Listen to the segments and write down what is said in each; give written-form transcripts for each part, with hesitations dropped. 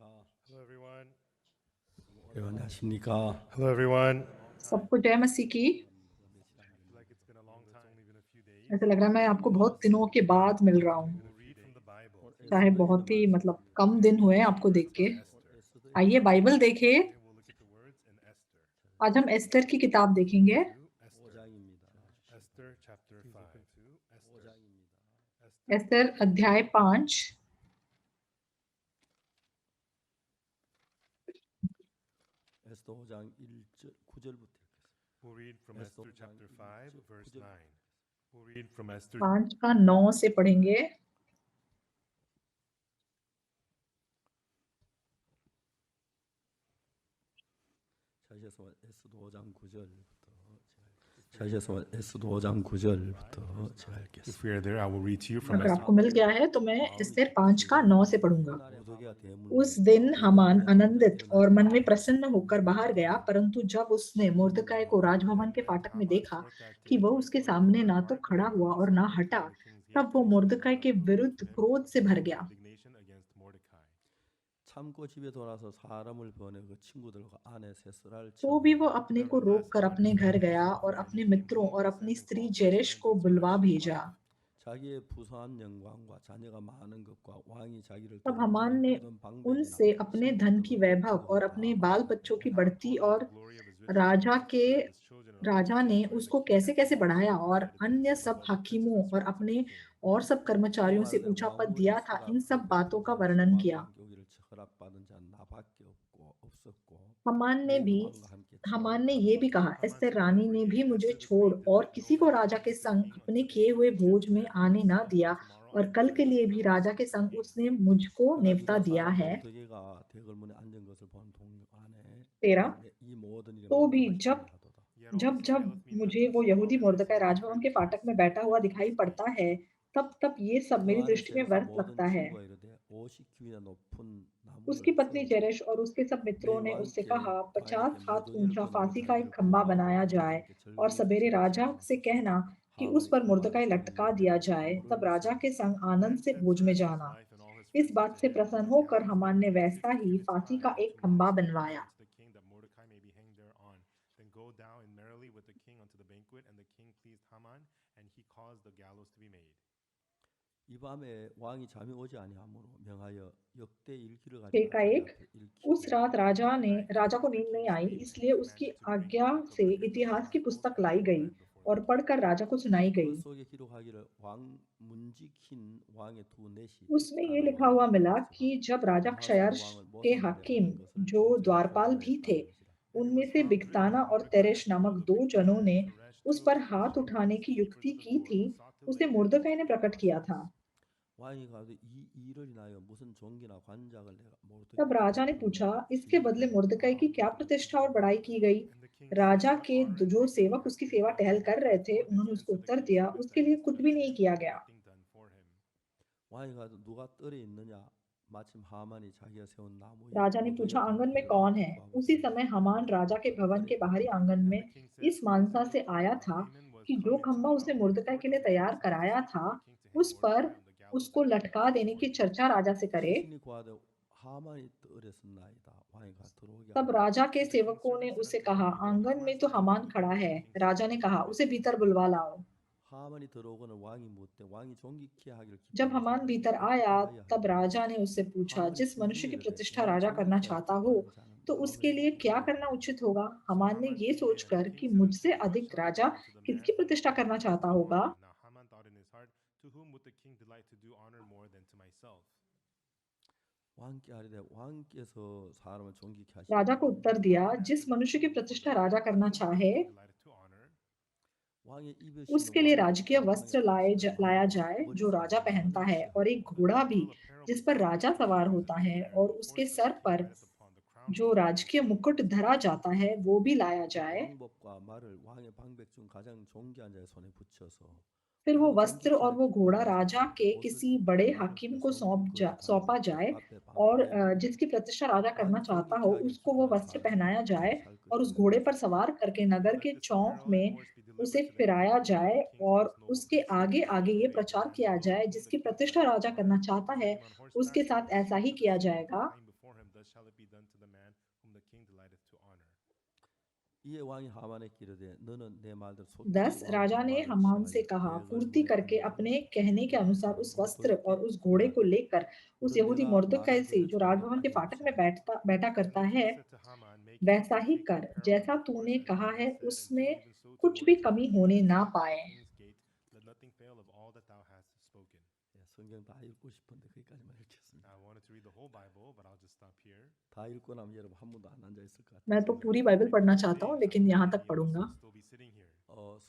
Hello, everyone. 여러분 안녕하십니까? Hello, everyone. सबको जय मसीह की। I feel like it's been a long time, only been a few days. ऐसा लग रहा है मैं आपको बहुत दिनों के बाद मिल रहा हूँ। We'll read from the Bible. चाहे बहुत ही कम दिन हुए हैं आपको देख के। Esther. आइए बाइबल देखें। Today we'll look at the words in Esther. आज हम एस्तर की किताब देखेंगे। To Esther. 5장입니다. Esther chapter 5. To Esther. Esther. Esther अध्याय 5। 에스더 5장 1절 9절부터 읽겠습니다. We'll read from Esther Esther chapter 5, verse 9. 9. We'll read from Esther. 5 का 9 से पढ़ेंगे। 찾으셔서 에스더 5장 9절부터 찾으셔서 에스더 5장 9절부터 제가 If 읽겠습니다. we are there, I will read to you from अगर Esther. आपको मिल गया है तो मैं एस्तर 5 का 9 से पढ़ूंगा। 모르드게가 대문 उस दिन हामान आनंदित और मन में प्रसन्न होकर बाहर गया, परंतु जब उसने मुर्दकाय को राजभवन के फाटक में देखा कि वह उसके सामने ना तो खड़ा हुआ और ना हटा, तब वो मुर्दकाय के विरुद्ध क्रोध से भर गया। Indignation against Mordecai. 참고 집에 돌아서 사람을 보내 그 친구들과 아내 세스라를 तो भी वो अपने को रोक कर अपने घर गया और अपने मित्रों और अपनी स्त्री जेरेश को बुलवा भेजा। 자기의 부수한 영광과 자녀가 많은 것과 왕이 자기를 तब हामान ने 모든 방백이 उनसे अपने धन की वैभव और अपने बाल बच्चों की बढ़ती और राजा के राजा ने उसको कैसे कैसे बढ़ाया और अन्य सब हकीमों और अपने और सब कर्मचारियों से ऊंचा पद दिया था, इन सब बातों का वर्णन किया। 허락받은 자 나밖에 없었고 हामान ने ये भी कहा, एस्तर रानी ने भी मुझे छोड़ और किसी को राजा के संग अपने किए हुए भोज में आने ना दिया, और कल के लिए भी राजा के संग उसने मुझको नेवता दिया है। 13 तो भी जब जब जब मुझे वो यहूदी मुर्दकाय राजभवन के फाटक में बैठा हुआ दिखाई पड़ता है, तब तब ये सब मेरी दृष्टि में व्यर्थ लगता है। उसकी पत्नी जेरेश और उसके सब मित्रों ने उससे कहा, 50 हाथ ऊंचा फांसी का एक खंबा बनाया जाए और सवेरे राजा से कहना कि उस पर मुर्दकाय लटका दिया जाए, तब राजा के संग आनंद से भोज में जाना। इस बात से प्रसन्न होकर हामान ने वैसा ही फांसी का एक खंबा बनवाया। Then go down and merrily with the king unto the banquet, and the king pleased Haman, and he caused the gallows to be made. 이 밤에 왕이 잠이 오지 아니하므로 명하여 역대 일기를 가지고 का एक उस रात राजा को नींद नहीं आई, इसलिए उसकी आज्ञा से इतिहास की पुस्तक लाई गई और पढ़कर राजा को सुनाई गई। 속에 기록하기를 왕 문지킨 왕의 두 내시 उसमें ये लिखा हुआ मिला कि जब राजा क्षयर्ष के हाकिम जो द्वारपाल भी थे, उनमें से बिगताना और तेरेश नामक 2 जनों ने उस पर हाथ उठाने की युक्ति की थी, उसे मुर्दकाय ने प्रकट किया था। 왕이 가도 이 일을 인하여 무슨 종기나 관작을 내가 तब राजा ने पूछा, इसके बदले मुर्दकाय की क्या प्रतिष्ठा और बड़ाई की गई? राजा के जो सेवक उसकी सेवा टहल कर रहे थे, उन्होंने उसको उत्तर दिया, उसके लिए कुछ भी नहीं किया गया। 왕이 가도 누가 뜰에 있느냐 마침 하만이 자기가 세운 나무 राजा ने पूछा, आंगन में कौन है? उसी समय हामान राजा के भवन के बाहरी आंगन में इस मानसा से आया था कि जो खंबा उसने मुर्दकाय के लिए तैयार कराया था, उस पर उसको लटका देने की चर्चा राजा से करे। 신이 구하되 하만이 뜰에 섰나이다 왕이 가 들어오게 तब राजा के सेवकों ने उसे कहा, आंगन में तो हामान खड़ा है। राजा ने कहा, उसे भीतर बुलवा लाओ। 하만이 들어오고는 왕이 묻되 왕이 존귀케 하기를 जब हामान भीतर आया, तब राजा ने उससे पूछा, 하만이 जिस मनुष्य की 궁중에 प्रतिष्ठा 왕이 राजा करना 존귀케 चाहता 하기를 हो, 바라는 자는 तो 누구를 उसके लिए क्या करना उचित होगा? हामान ने ये सोचकर कि मुझसे अधिक राजा किसकी प्रतिष्ठा करना चाहता होगा, Now Haman thought in his heart, to whom would the king delight to do honor more than to myself? 왕께 하리되 왕께서 사람을 존귀케 राजा को 하시니 उत्तर दिया, जिस मनुष्य की प्रतिष्ठा राजा करना चाहे, Delighted to honor. 왕의 입에 उसके लिए राजकीय वस्त्र लाया जाए जो राजा पहनता है, और एक घोड़ा भी जिस पर राजा सवार होता है, और उसके सर पर जो राजकीय मुकुट धरा जाता है वो भी लाया जाए। 왕복과 말을 왕의 방백 중 가장 존귀한 자의 손에 붙여서 फिर वो वस्त्र और वो घोड़ा राजा के किसी बड़े हाकिम को सौंपा जाए, और जिसकी प्रतिष्ठा राजा करना चाहता हो उसको वो वस्त्र पहनाया जाए, और उस घोड़े पर सवार करके नगर के चौक में उसे फिराया जाए, और उसके आगे आगे ये प्रचार किया जाए, जिसकी प्रतिष्ठा राजा करना चाहता है उसके साथ ऐसा ही किया जाएगा। thus shall it be done to the man whom the king delighteth to honor. 이에 왕이 하만에게 이르되 너는 내 말대로 속히 10 왕 राजा ने 말을 हामान से 취하여 कहा, 계획을 पूर्ति करके 물어보고 अपने कहने के अनुसार उस वस्त्र और उस घोड़े को लेकर उस 또 यहूदी 내가 मुर्दकै 말한 से 그 जो 회초리를 राजभवन के 가지고 फाटक में 오라. बैठा And करता the है, king said to Haman, Make वैसा haste, ही take कर, the apparel of जैसा the तूने horsemen. कहा And है he said, And do उसमें even so कुछ toward भी the कमी gate होने and ना toward पाए। the king's gate. Let nothing fail of all that thou hast spoken. 예, 성경 다 읽고 싶은데 거기까지만 읽겠습니다. I wanted to read the whole Bible, but I'll just stop here. 다 읽고 나면 여러분 한 분도 안 앉아 있을 것 मैं तो 같아서 पूरी Bible पढ़ना चाहता हूँ, लेकिन यहाँ तक पढ़ूंगा। Still be sitting here.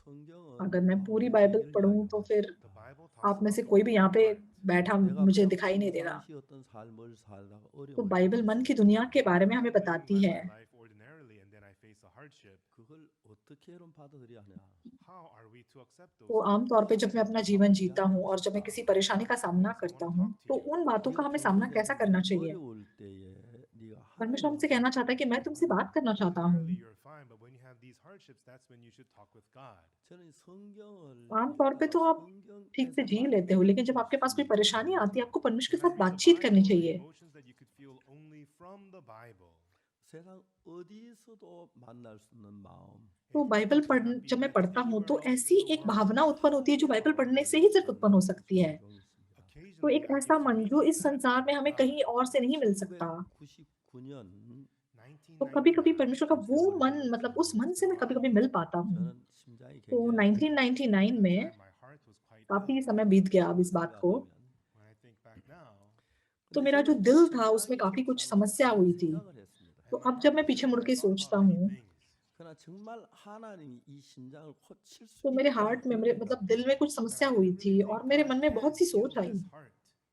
성경은 अगर मैं पूरी बाइबल पढ़ूं तो फिर The Bible talks आप में about से the कोई भी यहाँ whole पे heart. बैठा 내가 मुझे 그냥 दिखाई नहीं देगा। 평상시 어떤 삶을 살다가 तो 어려움을 बाइबल मन की दुनिया के बारे में हमें Living बताती by है। my life ordinarily, and then I face a hardship. 그걸 어떻게 여러분 받아들여야 하냐? How are we to accept those तो things? आमतौर पे जब मैं अपना जीवन जीता हूँ और जब मैं किसी परेशानी का सामना करता हूँ, तो उन बातों का हमें सामना कैसा करना चाहिए? 어려울 때에 네가 परमेश्वर हमसे कहना चाहता है कि मैं तुमसे बात करना चाहता हूँ। Ordinarily, you're fine, but when you have these hardships, that's when you should talk with God. 저는 성경을 आमतौर पे तो आप ठीक से जी लेते हो, लेकिन जब आपके पास कोई परेशानी आती है, आपको परमेश्वर के When I साथ read the बातचीत करनी Bible, the चाहिए। emotions that you could feel only from the Bible. 세상 어디서도 만날 수 있는 마음. तो बाइबल पढ़ जब मैं पढ़ता हूँ, तो ऐसी एक भावना उत्पन्न होती है जो बाइबल पढ़ने से ही सिर्फ उत्पन्न हो सकती है। तो एक ऐसा मन जो इस संसार में हमें कहीं और से नहीं मिल सकता। 1999년 तो कभी-कभी परमेश्वर का वो मन, मतलब उस मन से मैं कभी-कभी मिल पाता हूँ। 저는 심장이 तो 굉장히 1999 में My heart was quite काफी ill. समय बीत गया अब इस बात को। When I think back now, तो मेरा जो दिल था उसमें काफी कुछ समस्या हुई थी। तो अब जब मैं पीछे मुड़ के सोचता हूँ, 그러나 정말 하나님이 이 심장을 고칠 수 तो मेरे 있다는 हार्ट में, मेरे मतलब दिल में कुछ समस्या हुई थी और मेरे मन में बहुत सी सोच आई।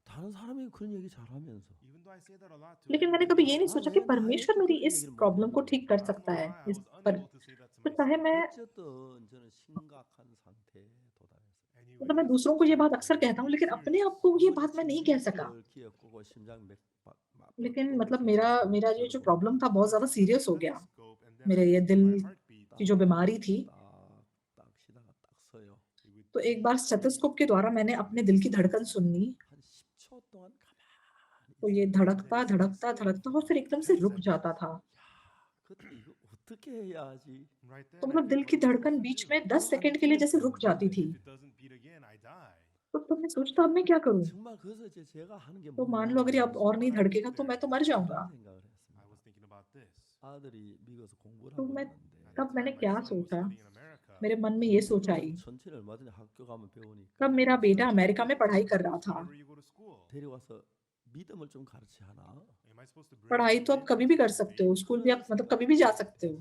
다른 사람이 그런 얘기 잘하면서 even though I say that a lot to लेकिन मैंने कभी ये नहीं सोचा कि परमेश्वर मेरी इस प्रॉब्लम को ठीक कर I don't know सकता है। why I इस was पर unable to say that to तो चाहे myself. मैं, 어쨌든 저는 심각한 상태에 도달했어요. मतलब मैं दूसरों को ये बात अक्सर कहता हूँ, लेकिन अपने आप को ये बात मैं नहीं कह सका। 기억고 심장 लेकिन मतलब मेरा मेरा ये जो प्रॉब्लम था बहुत ज़्यादा सीरियस हो गया। मेरे ये दिल की जो बीमारी थी। 딱 쉬다가 딱 서요. तो एक बार स्टेथोस्कोप के द्वारा मैंने अपने दिल की धड़कन सुनी। 한 10초 동안 가만히 तो ये धड़कता, धड़कता, धड़कता और फिर एकदम से रुक जाता था। 그때 이거 어떻게 해야 하지? तो मतलब दिल की धड़कन बीच में 10 सेकंड के लिए जैसे रुक जाती थी। तो मैं सोचता अब मैं क्या करूँ? 정말 그래서 이제 제가 하는 게 तो मान लो अगर ये अब और नहीं धड़केगा तो मैं तो मर जाऊँगा। 생각을 했습니다. 아들이 미국에서 공부를 तो 하고 मैं 있는데 तब मैंने क्या सोचा? मेरे मन में ये सोच आई। 천천히 얼마든지 학교 가면 배우니까 तब मेरा बेटा अमेरिका में पढ़ाई कर रहा था। 데려와서 믿음을 좀 가르치 하나? पढ़ाई तो आप कभी भी कर सकते हो, स्कूल भी आप मतलब कभी भी जा सकते हो।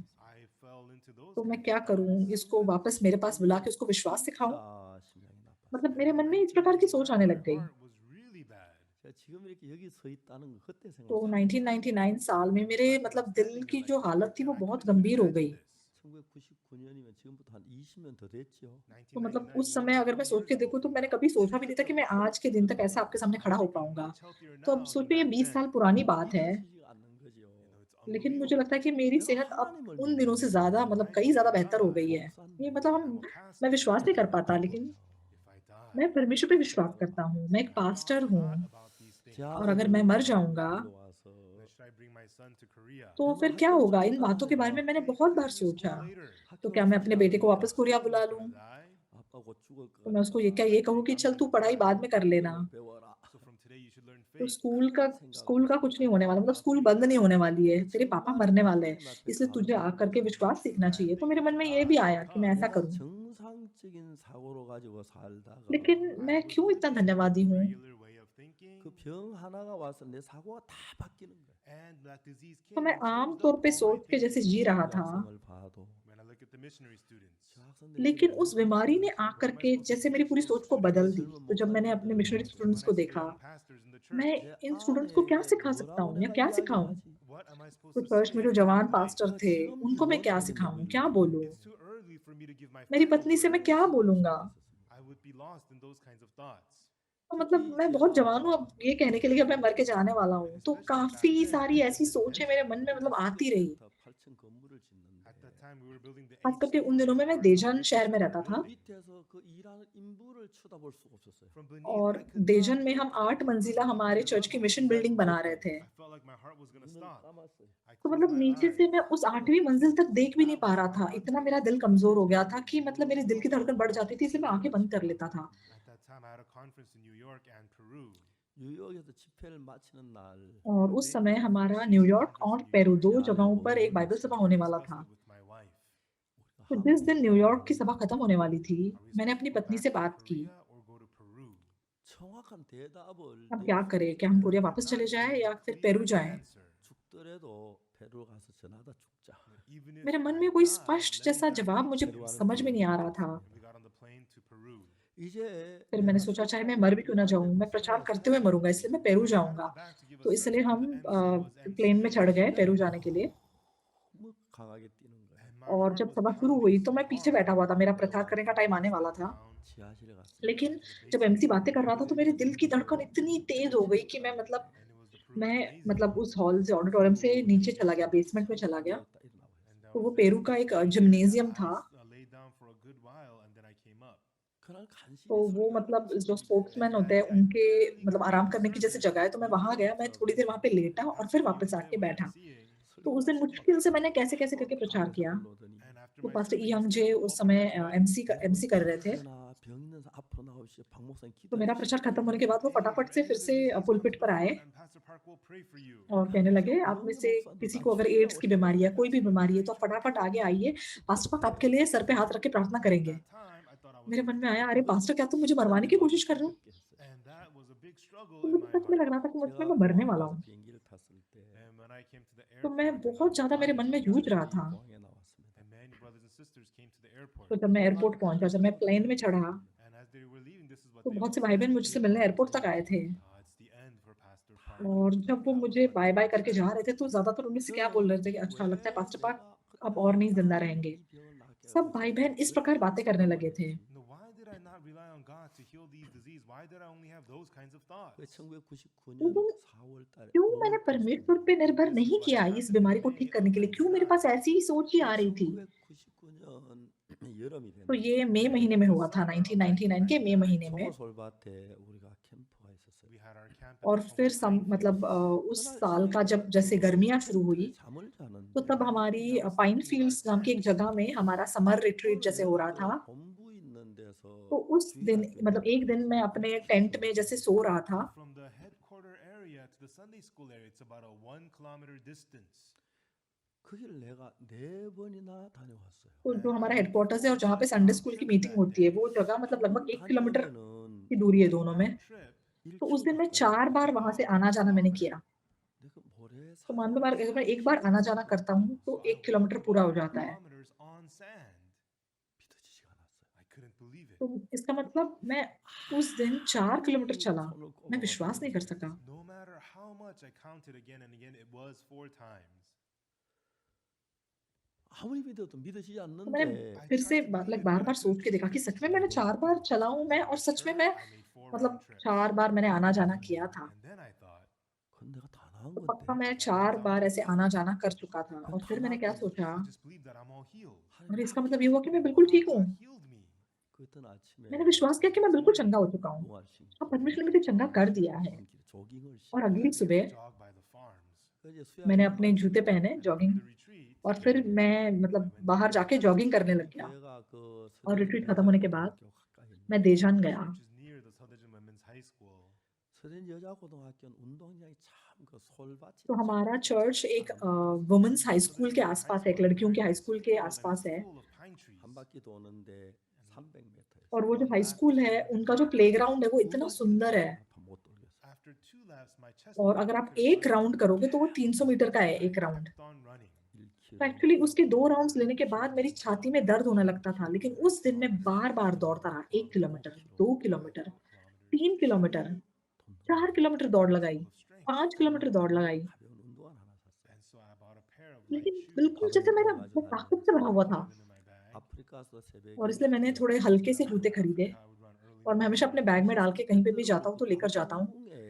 तो मैं क्या करूँ? इसको वापस मेरे पास बुला के उसको विश्वास सिखाऊँ? 아, 심장이 나빴어요. मतलब मेरे मन में इस प्रकार की सोच आने लग गई। 제가 지금 이렇게 여기 서 있다는 거 그때 तो 생각했어요. 1999 साल में मेरे मतलब दिल की जो हालत थी वो बहुत गंभीर हो गई। 1999년이면 जि금부터 한 20년 더 됐죠. तो मतलब उस समय अगर मैं सोच के देखूँ तो मैंने कभी सोचा भी नहीं था कि मैं आज के दिन तक ऐसा आपके सामने खड़ा हो पाऊँगा। तो अब सोचिए ये 20 साल पुरानी बात है, 믿어지지가 않는 거죠. लेकिन मुझे लगता है कि मेरी सेहत अब उन दिनों से ज़्यादा मतलब कई ज़्यादा बेहतर हो गई है। ये मतलब मैं विश्वास नहीं कर पाता, लेकिन मैं परमेश्वर पे विश्वास करता हूँ। मैं एक पास्टर हूँ 제 और अगर मैं मर जाऊँगा 와서 तो फिर क्या होगा? इन बातों के बारे में मैंने बहुत बार सोचा। तो क्या मैं अपने बेटे को वापस कोरिया बुला लूँ? 아빠가 죽을 것 तो मैं उसको ये क्या कहूँ कि चल तू पढ़ाई बाद में कर लेना। 배워라. तो स्कूल का कुछ नहीं होने वाला, मतलब स्कूल बंद नहीं होने वाली है। तेरे पापा मरने वाले हैं, इसलिए तुझे आकर के विश्वास सीखना चाहिए। तो मेरे मन में ये भी आया कि मैं ऐसा 내가 करूँ। 정상적인 사고로 가지고 살다가 लेकिन मैं क्यों इतना धन्यवादी हूँ? 그 병 하나가 와서 내 사고가 다 바뀌는 거야. तो मैं आम तौर पे सोच के जैसे जी रहा था, 학생을 봐도 저 학생들이 लेकिन उस बीमारी ने आकर के जैसे मेरी पूरी सोच को बदल दी। तो जब मैंने अपने मिशनरी स्टूडेंट्स को देखा, मैं इन स्टूडेंट्स को क्या सिखा सकता हूँ या क्या सिखाऊँ? कुछ चर्च में जो जवान पास्टर थे, उनको मैं क्या सिखाऊँ, क्या बोलूँ? मेरी पत्नी से मैं क्या बोलूँगा? तो मतलब मैं बहुत जवान हूँ अब ये कहने के लिए कि अब मैं मर के जाने वाला हूँ। तो काफ़ी सारी ऐसी सोचें मेरे मन में मतलब आती रही। 8층 건물을 짓는데 time we were building the खास करके H उन दिनों में मैं देजान शहर में रहता था 밑에서 그 일하는 인부를 쳐다볼 수가 없었어요. from beneath. और I could देजन not में हम 8 मंजिला हमारे चर्च की मिशन बिल्डिंग बना रहे थे। I felt like my heart was going to 눈을 stop. 감았어요. I तो closed मतलब my नीचे से eyes. मैं उस 8वीं मंजिल तक देख भी नहीं पा रहा था। इतना मेरा दिल कमज़ोर हो गया था कि मतलब मेरे दिल की धड़कन बढ़ जाती थी, इसलिए मैं आँखें बंद कर लेता था। At that time, I had a conference in New York and Peru. 뉴욕에서 집회를 마치는 날 और उस समय हमारा न्यूयॉर्क और पेरू 2 जगहों पर एक बाइबल सभा होने वाला Discussed था। it with my wife. तो जिस दिन न्यूयॉर्क की सभा खत्म होने वाली थी, Are we मैंने supposed अपनी to go पत्नी back से to बात की, Korea or go to Peru? 정확한 대답을 अब क्या करें? क्या हम कोरिया वापस Not चले जाएँ giving या a फिर clear पेरू जाएँ? answer. 죽더라도 पे루 가서 전하다 죽자. Even if मेरे मन I में कोई die, स्पष्ट let me जैसा die जवाब मुझे peacefully. समझ में नहीं आ रहा था। And we got on the plane to Peru. 이제 फिर मैंने सोचा चाहे मैं मर भी क्यों ना जाऊँ, मैं प्रचार करते हुए मरूँगा, इसलिए मैं पेरू I got on जाऊँगा। the back to give a तो इसलिए sermon, हम and the MC was plane में emceeing चढ़ the गए पेरू event. जाने के लिए। 너무 강하게 뛰는 거예요. And my और heart जब was सभा शुरू pounding हुई so तो मैं पीछे hard. बैठा हुआ था, मेरा प्रचार करने का टाइम आने वाला था। Down 지하실에 갔어요. लेकिन जब एमसी बातें कर रहा था तो मेरे दिल की धड़कन इतनी तेज हो गई कि मैं मतलब and it was the Peru मैं gymnasium. मतलब उस हॉल से ऑडिटोरियम से नीचे चला गया, बेसमेंट में चला गया। 딱 일어나 버렸어요. And तो वो there पेरू का एक जिम्नेजियम था। I laid down for a good while and then I came up. 그날 간신히 तो वो 설교를 मतलब जो 마쳤는데 स्पोक्समैन होते हैं उनके मतलब आराम करने की जैसे जगह है, तो मैं वहाँ गया, मैं थोड़ी देर वहाँ पे लेटा और फिर वापस आके बैठा। तो उस दिन मुश्किल से मैंने कैसे-कैसे करके प्रचार किया। And after तो my pastor sermon, E he young said, J "Open उस समय your prayer." एमसी कर रहे थे। 죽거나 병 있는 사람 앞으로 나오시오. 박 목사님 तो मेरा 기도해 प्रचार 주세요. खत्म होने के बाद वो Hey, फटाफट for से any फिर of the से disease पुलपिट comes पर आए forward and Pastor Park will pray for you. और कहने लगे, आप में से किसी को अगर एड्स की बीमारी है, कोई भी बीमारी है, तो आप फटाफट आगे आइए, पास्टर पाक आपके लिए सर पे हाथ रख के प्रार्थना करेंगे। That time, I thought I was मेरे मन going में to आया, die. अरे पास्टर क्या तुम मुझे मरवाने की कोशिश कर रहे हो? 어렵게 했어요. And that was a big struggle तो in मुझे my सच में heart. लग रहा था कि मुझ में 제가 मैं मरने वाला 공항 가서 हूँ। 비행기를 탔을 때 And when I came to the तो मैं airport, and बहुत I ज़्यादा मेरे मन में जूझ रहा था। 공항에 나왔습니다. and many brothers and sisters came to the airport. तो जब मैं एयरपोर्ट पहुंचा, जब मैं प्लेन में चढ़ा, And as they were leaving, this is what तो they बहुत all से भाई said. बहन मुझसे मिलने एयरपोर्ट तक आए थे। It's the end for Pastor Park. और जब वो मुझे बाय बाय करके जा रहे थे, तो ज़्यादातर उनमें से क्या बोल रहे थे कि अच्छा लगता है पास्टर पाक अब और नहीं जिंदा रहेंगे। 이 병을 낫게 सब भाई बहन इस प्रकार बातें करने लगे थे। No, why did I not rely on God to heal these diseases? Why did I only have those kinds of thoughts? 1999년 4월 달에 क्यों मैंने परमेश्वर पे निर्भर नहीं किया इस बीमारी को ठीक करने के लिए? क्यों मेरे पास ऐसी ही सोच ही आ रही थी? 1999년 여름이 तो 됐는데 ये मई महीने में हुआ था, 1999 के मई महीने में। 소머솔밭에 우리가 캠프가 있었어요. We had our camp और at फिर Soho Pine मतलब Fields. उस साल का जब जैसे गर्मियाँ शुरू हुई, 잠을 자는데 तो तब हमारी पाइन फील्ड्स नाम की एक जगह में हमारा समर रिट्रीट जैसे हो रहा था। 본부 있는 데서 तो उस दिन मतलब एक दिन मैं अपने टेंट में जैसे सो रहा था, From the headquarter area to the Sunday school area, it's about a 1 kilometer distance. 거기를 내가 4번이나 다녀왔어요. तो जो हमारा हेडक्वार्टर्स है और जहाँ पे संडे स्कूल की मीटिंग होती है, वो जगह मतलब लगभग 1 किलोमीटर की दूरी है दोनों में। तो उस दिन मैं 4 बार वहाँ से आना-जाना मैंने किया। 내가 모래 तो मान लो अगर मैं एक बार आना-जाना करता हूँ, तो 1 किलोमीटर पूरा हो जाता है। Kilometers on sand. 믿어지지가 않았어요. I couldn't believe it. तो इसका मतलब मैं उस दिन 4 किलोमीटर चला, मैं विश्वास नहीं कर सका। No matter how much I counted again and again, it was 4 times. 아무리 믿어도 믿어지지 तो मैंने 않는데 फिर से मतलब बार-बार सोच के देखा कि सच में मैंने 4 बार चला हूँ मैं और सच में मैं I made 4 मतलब round trips. 4 बार मैंने आना-जाना किया था। And then I thought, 그건 내가 다 나은 तो पक्का 건데 मैं 4 बार ऐसे आना-जाना कर चुका था और फिर मैंने क्या सोचा, I just believe that I'm all healed. अरे इसका मतलब ये हुआ कि मैं बिल्कुल ठीक हूँ। God healed me. 그랬던 아침에 मैंने विश्वास किया कि मैं बिल्कुल चंगा हो चुका हूँ। 운동할 수 अब परमेश्वर ने मुझे चंगा कर दिया है। 조깅을 और अगली सुबह Jog by the farms. 시작해서 मैंने अपने जूते पहने जॉगिंग The retreat. और फिर मैं मतलब बाहर जाके जॉगिंग करने लग गया। 교회가 그 और रिट्रीट खत्म होने के बाद 학교 가까이 있는 मैं देजान गया। Which is near the Southern Women's High School. 서대전 여자고등학교는 운동장이 참 그 솔밭이 तो हमारा चर्च एक वुमेन्स हाई स्कूल के आसपास है, एक लड़कियों के हाई स्कूल के आसपास है। Full of pine trees. 한 बा퀴 도는데 300m였어요. और वो जो हाई स्कूल है, उनका जो प्लेग्राउंड है वो इतना सुंदर है। 못 돌겠어요. After 2 laps, my chest और अगर आप एक राउंड करोगे तो वो 300 मीटर का है एक round. kept on running. 1km. तो एक्चुअली उसके 2 राउंड्स लेने के बाद मेरी छाती में दर्द होने लगता था, लेकिन उस दिन मैं बार-बार दौड़ता रहा। 1 किलोमीटर, 2 किलोमीटर, 3 किलोमीटर, 4 किलोमीटर दौड़ लगाई, 5 किलोमीटर दौड़ लगाई। 가벼운 운동화 하나 샀어요. And so I bought a pair of light लेकिन shoes. बिल्कुल जैसे मेरा वो ताकत से भरा हुआ था in my bag. 아프리카에서 새벽에 और इसलिए मैंने थोड़े हल्के से जूते खरीदे I would run early. और मैं हमेशा अपने बैग में डाल के कहीं पे भी जाता हूँ तो लेकर जाता हूँ। 홍콩에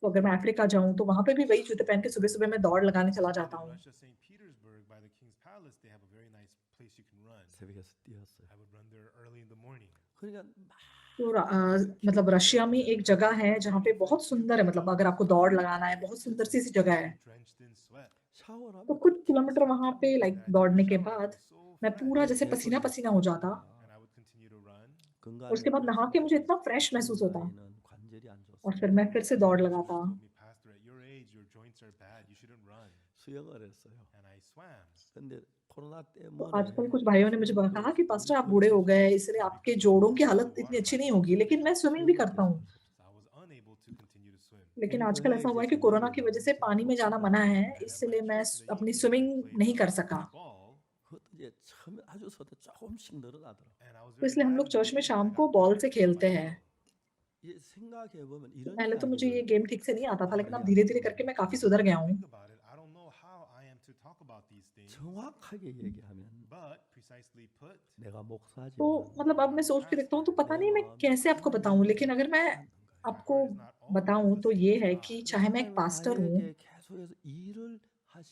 तो अगर मैं अफ्रीका जाऊँ तो वहाँ पे भी वही जूते पहन के सुबह-सुबह मैं दौड़ लगाने चला जाता In हूँ। Russia, St. Petersburg, by the King's Palace, they have a very nice place you can run. 새벽에서 뛰었어요. I would run there early in the morning. 그러니까 तो मतलब रशिया में एक जगह है जहाँ पे बहुत सुंदर है, मतलब अगर आपको दौड़ लगाना है, बहुत सुंदर सी जगह है। Drenched in sweat. 샤워를 तो 하면 कुछ 그렇게 किलोमीटर वहाँ पे After like that, I took a दौड़ने के shower, I बाद was so मैं पूरा fresh. जैसे पसीना-पसीना हो जाता And I would continue to run. और उसके बाद नहा के मुझे इतना फ्रेश महसूस होता 나이는 관절이 안 और 좋습니다. फिर मैं फिर से दौड़ She लगाता। told me, Pastor, at your age, your joints are bad. You shouldn't run. 수영을 했어요. And I swam. 근데 코로나 तो 때문에 आजकल कुछ भाइयों ने मुझे कहा कि पास्टर आप बूढ़े हो गए, इसलिए आपके जोड़ों की हालत इतनी अच्छी नहीं होगी, लेकिन मैं स्विमिंग भी करता हूँ। So I was unable to continue to swim. लेकिन आजकल ऐसा हुआ है कि कोरोना की वजह से पानी में जाना मना है, And at इसलिए my मैं church, the अपनी youth स्विमिंग leaders played नहीं कर सका। ball, 그것도 이제 처음에 아주 서대 조금씩 늘어나더라고요. and I was तो very इसलिए हम bad लोग at the चर्च में game, and शाम I को got बॉल better से little by खेलते हैं। little. 이게 생각해 보면 तो 이런 पहले तो मुझे ये 이야기를 गेम ठीक से नहीं आता था, लेकिन अब हाँ, धीरे-धीरे करके मैं काफी सुधर गया हूँ। Think about it. I don't know how I am to talk about these things, 정확하게 얘기하면 but precisely put, 내가 목사지만 तो मतलब अब मैं सोच के देखता हूँ तो पता नहीं मैं कैसे आपको बताऊँ, लेकिन अगर मैं आपको बताऊँ तो ये है कि चाहे मैं एक पास्टर हूँ, 나에게 계속해서 일을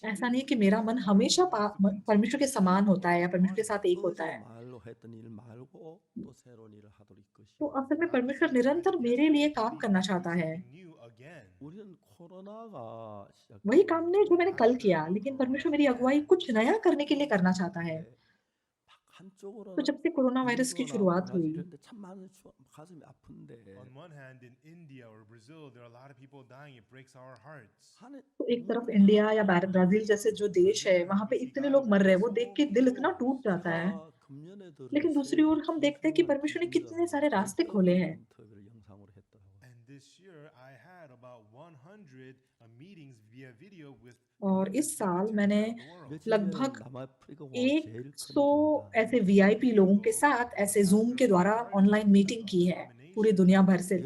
ऐसा नहीं है कि मेरा मन हमेशा परमेश्वर के समान होता है या परमेश्वर के साथ एक होता 어제 है। 말로 했던 일 말고 또 새로운 일을 하도록 तो 이끄시고 असल में परमेश्वर निरंतर मेरे लिए काम करना चाहता है। something new again. 우리는 코로나가 वही काम नहीं जो मैंने कल किया, लेकिन परमेश्वर मेरी अगुवाई कुछ नया करने के लिए करना चाहता है। तो 한쪽으로는 जब से कोरोना वायरस की 인도나 शुरुआत हुई, 브라질인데 참 많은 가슴이 아픈데 On one hand, in India or Brazil, there are a lot of people dying. It breaks our hearts. 하는 तो एक तरफ इंडिया या ब्राजील जैसे जो देश है, वहाँ पे इतने लोग मर रहे हैं, वो देख के दिल इतना टूट जाता है। 금년에 들어 लेकिन दूसरी ओर हम देखते हैं कि परमेश्वर ने कितने सारे रास्ते खोले हैं। 인터뷰를 영상으로 했더라고요. And this year, I had about 100 meetings via video with और इस साल मैंने 며칠 लगभग 전에 남아프리카 와 제일 큰 100 교회가 ऐसे वीआईपी लोगों के साथ ऐसे जूम के द्वारा ऑनलाइन मीटिंग की है पूरी दुनिया भर से।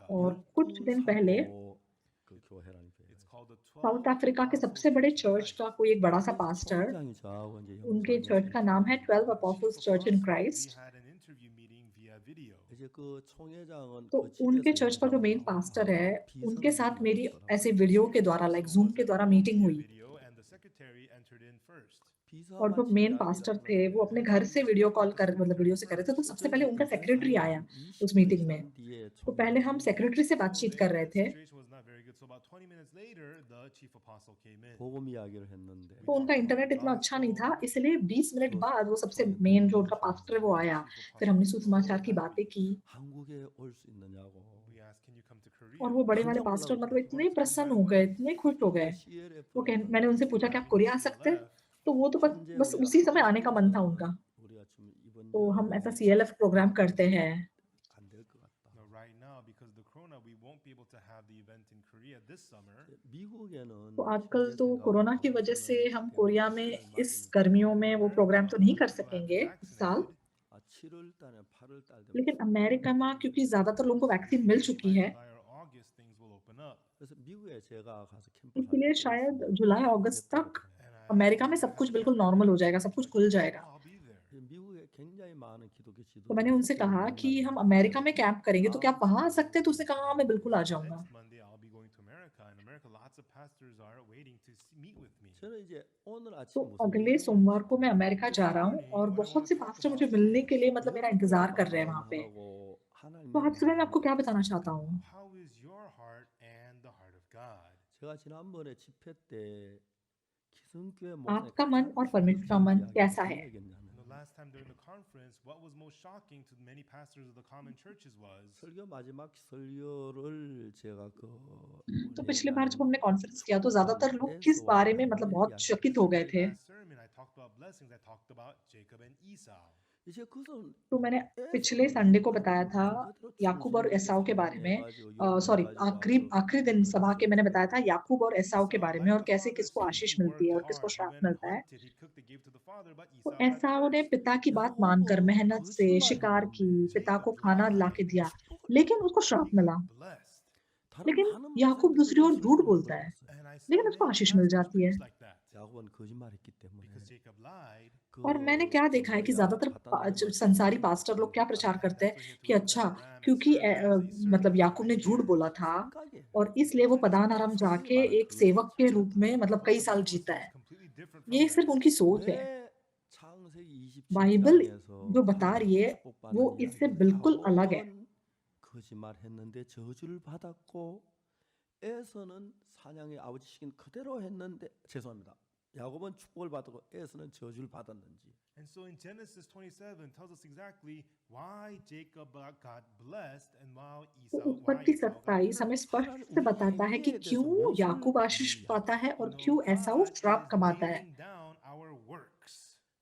और कुछ दिन पहले 그 교회라는 교회. It's called the 12 south Africa के सबसे बड़े चर्च का कोई एक बड़ा सा पास्टर, 총회장이 저하고 이제 उनके 영상으로 चर्च का नाम है 12 apostles church in Christ. We had an interview meeting via video. 이제 그 총회장은 तो 그 उनके 집에서 चर्च का जो मेन 영상으로 पास्टर है, 비선을 उनके साथ मेरी 들었더라고요. ऐसे वीडियो के द्वारा लाइक जूम के द्वारा मीटिंग हुई। Video, and the secretary entered in first. और जो मेन पास्टर थे वो अपने घर से वीडियो कॉल कर मतलब वीडियो से कर रहे थे, तो सबसे पहले उनका सेक्रेटरी आया उस मीटिंग में। तो पहले हम सेक्रेटरी से बातचीत कर रहे थे, Situation was not very good, so about 20 minutes later, the chief apostle came in. 복음 이야기를 했는데 तो उनका इंटरनेट इतना अच्छा नहीं था, इसलिए 20 मिनट बाद वो सबसे मेन जो उनका पास्टर है वो आया। फिर हमने सुसमाचार की बातें की 한국에 올 수 있느냐고. We asked, can you come to Korea? और वो बड़े वाले पास्टर मतलब इतने प्रसन्न हो गए, इतने खुश हो गए। मैंने उनसे पूछा कि आप कोरिया आ सकते हैं? तो वो तो बस उसी समय आने का मन था उनका। 우리가 지금 이번 तो हम ऐसा CLF प्रोग्राम करते हैं। 안될 것 같다. No, right now, because of the corona, we won't be able to have the event in Korea this summer. 미국에는 तो आजकल तो कोरोना की वजह से हम कोरिया में इस गर्मियों में वो प्रोग्राम तो नहीं कर सकेंगे इस साल। 7월 달에 8월 달 되면 लेकिन अमेरिका में क्योंकि ज्यादातर लोगों को वैक्सीन मिल चुकी है, July or August, things will open up. 그래서 미국에 제가 가서 캠프를 इसलिए शायद जुलाई अगस्त तक And I अमेरिका में सब कुछ बिल्कुल नॉर्मल हो जाएगा, सब कुछ खुल जाएगा। I'll be there. 미국에 굉장히 많은 기독교 지도 तो मैंने उनसे कहा कि हम अमेरिका में कैंप करेंगे, तो क्या आप वहां आ सकते हैं? तो उसने कहा हाँ, मैं बिल्कुल आ जाऊंगा। Next Monday, I'll be going to America. In America, lots of pastors are waiting to meet with me. 저는 이제 오늘 아침 तो 무슨 अगले सोमवार को मैं अमेरिका जा रहा हूँ और बहुत से पास्टर मुझे मिलने के लिए मतलब मेरा इंतजार कर रहे हैं वहां पे। तो आज सुबह मैं आपको क्या बताना चाहता हूँ, How is your heart and the heart of God? 제가 지난번에 집회 때 기성교회 आपका मन और परमेश्वर का मन कैसा है? And the last time during the conference, what was most shocking to many pastors of the common churches was 설교 마지막 설교를 제가 그 तो पिछली बार जब हमने कॉन्फ्रेंस किया तो ज्यादातर लोग किस बारे में मतलब बहुत चकित हो गए थे। last sermon, I talked about blessings. I talked about Jacob and Esau. 이제 그것은 तो मैंने पिछले संडे को बताया था याकूब और एसाव के बारे में, सॉरी आखिरी दिन सभा के मैंने बताया था याकूब और एसाव के बारे में और कैसे किसको आशीष मिलती है और किसको श्राप मिलता है। तो एसाव ने पिता की बात मानकर मेहनत से शिकार की, पिता को खाना लाके दिया, लेकिन उसको श्राप मिला। लेकिन याकूब दूसरी ओर झूठ बोलता है, लेकिन उसको आशीष मिल जाती है। 야곱은 거짓말했기 때문에 और मैंने क्या देखा है कि ज्यादातर संसारी पास्टर लोग क्या प्रचार करते हैं कि अच्छा क्योंकि मतलब याकूब ने झूठ बोला था और इसलिए वो पदान आराम जाके एक सेवक के रूप में मतलब कई साल जीता है। ये सिर्फ उनकी सोच है। 왜 창세기 बाइबल 27장에서 जो बता रही है वो 축복받는 इससे 이야기는 बिल्कुल अलग है। 야곱은 거짓말했는데 저주를 받았고 에서는 사냥의 아버지 시킨 그대로 했는데 죄송합니다. 야곱은 축복을 받고 에서는 저주를 받았는지. And so in Genesis 27 tells us exactly why Jacob got blessed and तो why उत्पत्ति Esau got 27 cursed. हमें स्पष्ट 하나님 से 우리 बताता है कि 행위에 대해서 क्यों 무엇을 याकूब आशीष 보느냐. पाता है और You know, क्यों एसाऊ God श्राप is कमाता है। nailing down our works.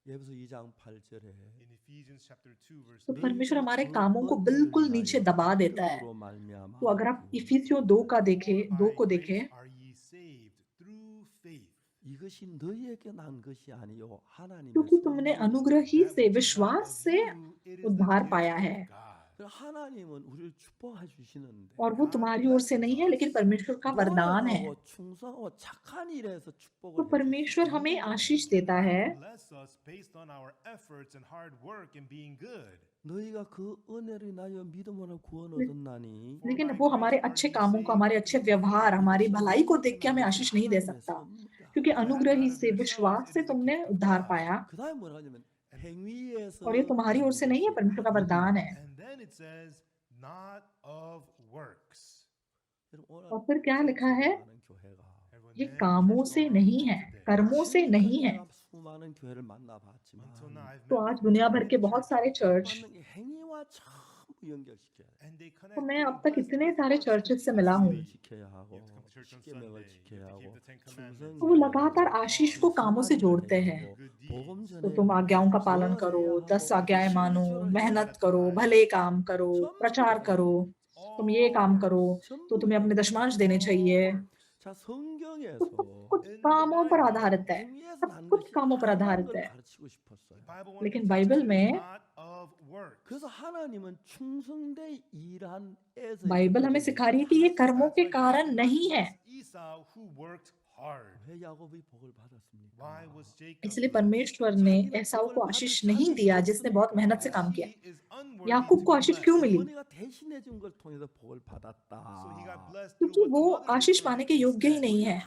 예배소 2장 8절에 In Ephesians chapter 2 verse तो 8. परमेश्वर हमारे 그 कामों को 은혜를 बिल्कुल नीचे 인하여 दबा देता है। 믿음으로 말미암아 तो अगर आप 구원을 इफिसियों 2 का देखें, For 2 by को grace देखें, are ye saved through faith. 이것이 너희에게 난 것이 아니요 하나님의 क्योंकि तुमने 선물이라. अनुग्रह ही That से which is not विश्वास of से you, it is the उद्धार gift पाया of है। God. 그럼 하나님은 우리를 축복해 주시는데 और वो तुम्हारी ओर से नहीं है लेकिन परमेश्वर का वरदान है। 노력하고 충성하고 착한 일에서 तो 축복을 परमेश्वर हमें आशीष देता है God bless us based on our efforts and hard work and being good. 너희가 그 은혜로 인하여 믿음으로 구원 ले- 얻었나니 लेकिन वो हमारे अच्छे कामों को, हमारे अच्छे व्यवहार, हमारी भलाई को देख के हमें आशीष नहीं दे सकता, क्योंकि अनुग्रह ही से विश्वास से तुमने उद्धार पाया 그다음에 뭐라 하냐면 행위에서 और ये तुम्हारी ओर से नहीं है, परमेश्वर का वरदान है। And then it says, not of works. और फिर क्या लिखा है? Everyone, ये then कामों let's से go नहीं on है, today. कर्मों से नहीं है। 수많은 교회를 만나봤지만 Until now, I've तो met आज with दुनिया भर many के बहुत सारे churches, चर्च, 받는 게 행위와 전부 연결시켜야 돼. and they तो connect मैं अब getting तक blessed इतने with सारे works चर्चेस से मिला हूँ, continuously. 지켜야 하고 You have to come to church on 십계명을 Sunday. 지켜야 You have to 하고 keep the Ten Commandments. 충성해야 तो वो लगातार 하고 आशीष को कामों से जोड़ते हैं। Good 복음 deeds. तो 전해야 तुम आज्ञाओं का 하고 पालन करो, 전해야 10 하고 आज्ञाएं मानो, 실수를 मेहनत 해야 करो, 하고 भले काम करो, 전부 प्रचार 행위. करो, तुम ये काम करो, तो तुम्हें अपने दशमांश देने चाहिए। 자 तो 성경에서 सब कुछ कामों पर आधारित है, 행위에서 सब 난 कुछ 것이 कामों पर 하나는 आधारित 걸 है। 가르치고 싶었어요. The Bible wanted लेकिन to teach us Bible it is में not of works. 그래서 하나님은 충성되 일한 에서 बाइबल हमें सिखा रही है कि ये कर्मों के कारण नहीं है। Esau who worked hard. 왜 야곱이 복을 받았습니까? Why was Jacob इसलिए blessed? परमेश्वर ने एसाऊ को आशीष नहीं दिया जिसने बहुत मेहनत से काम किया। याकूब को आशीष क्यों मिली? 어머니가 대신해 준 걸 통해서 복을 받았다. So he got blessed क्योंकि through what वो the mother did Ashish for पाने him के योग्य ही instead. नहीं है।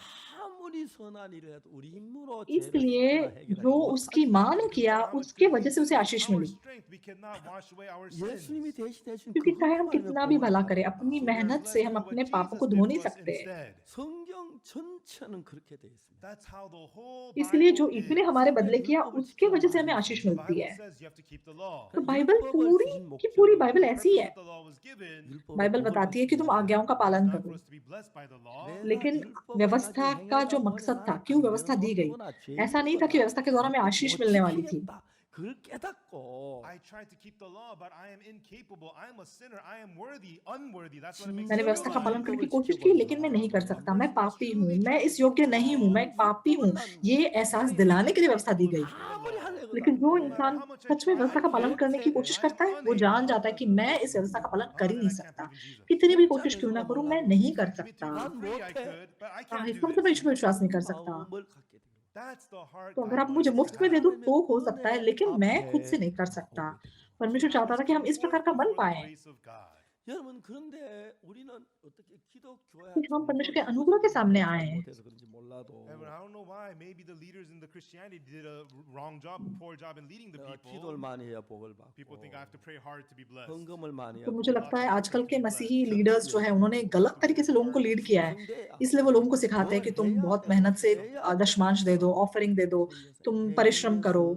아무리 선한 일을 해도 우리 힘으로 इसलिए 죄를 해결하지 जो उसकी माँ ने No किया matter how much उसके good we वजह से do, उसे in Ashish our milli. strength, we cannot wash away our 예수님이 sins. 대신해 준 क्योंकि चाहे हम 그것만으로 कितना भी 복을 भला 받았다. करें, अपनी So we are मेहनत से blessed हम through अपने what पापों को Jesus धो did नहीं for us सकते। instead. 성경 전체는 그렇게 돼 있습니다. That's how the whole इसलिए जो Bible ईश्वर ने is. हमारे बदले किया 율법을 उसके वजह से 지켜야 हमें 하는 आशीष The मिलती Bible है। says you have to keep the law. तो बाइबल 율법을 पूरी 주신 की पूरी 목적은 बाइबल The ऐसी purpose है। that the law was given 율법을 Bible 복을 बताती है कि तुम 받으시면 आज्ञाओं का is पालन not करो, for us to be blessed by the law. लेकिन 내가 व्यवस्था 율법을 का जो 가지고 मकसद था, 행하다 क्यों 보면 व्यवस्था दी गई, 너무나 죄인 ऐसा नहीं था कि 거다. व्यवस्था के द्वारा हमें 율법 आशीष 못 मिलने वाली थी। 지키겠다. 그걸 깨닫고 I tried to keep the law, but I am incapable. I am a sinner. I am worthy, unworthy. That's what it makes मैंने me व्यवस्था का feel पालन like. करने की कोशिश की लेकिन मैं नहीं कर सकता, मैं पापी हूँ, मैं इस योग्य नहीं हूँ, मैं एक पापी हूँ। ये एहसास दिलाने के लिए व्यवस्था दी गई। 아무리 하려고 लेकिन जो No matter इंसान how much I सच में try, व्यवस्था का I पालन can't. करने की कोशिश I am करता है, वो unable. जान जाता है कि मैं इस व्यवस्था का पालन कर ही then नहीं I can't सकता। believe in Jesus. कितनी भी कोशिश क्यों ना करूँ, मैं नहीं कर Give me to सकता। be 난 free, I 못해. could, but I can't do इसमें तो मैं this. ईश्वर पर विश्वास नहीं कर सकता। 마음을 갖게 돼요. That's the heart तो God अगर आप wants मुझे us मुफ्त to में दे दो have. तो हो सकता है, लेकिन मैं खुद से नहीं कर 앞에 सकता। 나오게 돼요. परमेश्वर So चाहता था कि हम come इस प्रकार का forth बन before the पाए grace of God. 여러분 그런데 우리는 어떻게 기독교야 कि हम परमेश्वर के अनुग्रह के सामने आए हैं। 못해서 그런지 몰라도 Evan, I don't know why. Maybe the leaders in the Christianity did a wrong job, poor job in leading the 내가 people. 기도를 많이 해야 복을 People 받고 think I have to pray hard to be blessed. 헌금을 많이 해야 तो मुझे 복을 लगता है 받고 आजकल के मसीही leaders जो है उन्होंने गलत तरीके से लोगों को लीड किया है, इसलिए वो लोगों को सिखाते हैं कि तुम बहुत मेहनत से दशमांश दे दो, ऑफरिंग दे दो, तुम परिश्रम करो,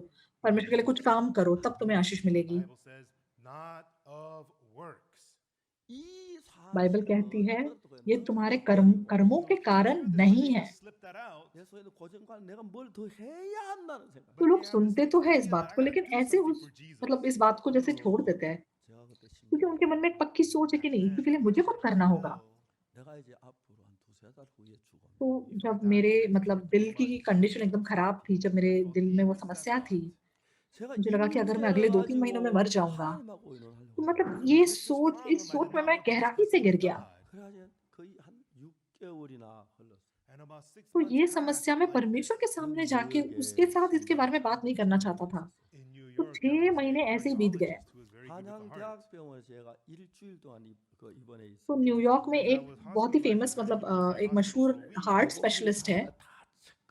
परमेश्वर के लिए कुछ काम करो, तब तुम्हें आशीष The मिलेगी। Bible says, not of works. 이 Bible 사실은 कहती है 어떻게 ये 너는 तुम्हारे 어떻게 कर्मों के कारण Hear this, नहीं but they है। just slip that out. 예수의 고정관 내가 뭘 더 해야 한다는 생각. तो लोग सुनते तो है इस बात को, लेकिन ऐसे उस मतलब इस बात को जैसे छोड़ देते हैं, 제가 그때 क्योंकि उनके मन में एक पक्की सोच है कि नहीं, इसी के लिए मुझे कुछ करना होगा। 내가 이제 앞으로 한 두세 달 후에 죽어. तो जब मेरे मतलब दिल की कंडीशन एकदम खराब थी, जब मेरे दिल में वो समस्या थी, मुझे लगा कि अगर मैं अगले 2-3 महीनों में मर जाऊंगा, तो मतलब ये सोच, इस सोच में मैं गहराई से गिर गया। 그래가지고 거의 한 6개월이나 흘렀어. And about 6 तो months ये passed समस्या मैं like परमेश्वर के this. सामने जाके उसके साथ इसके बारे में बात नहीं करना चाहता था। In New तो York, 6 महीने ऐसे ही बीत गए। who is very good with the heart. 한양대학병원에서 제가 일주일 동안 입원해 있어. तो न्यूयॉर्क में एक बहुत ही फेमस मतलब एक मशहूर हार्ट स्पेशलिस्ट है,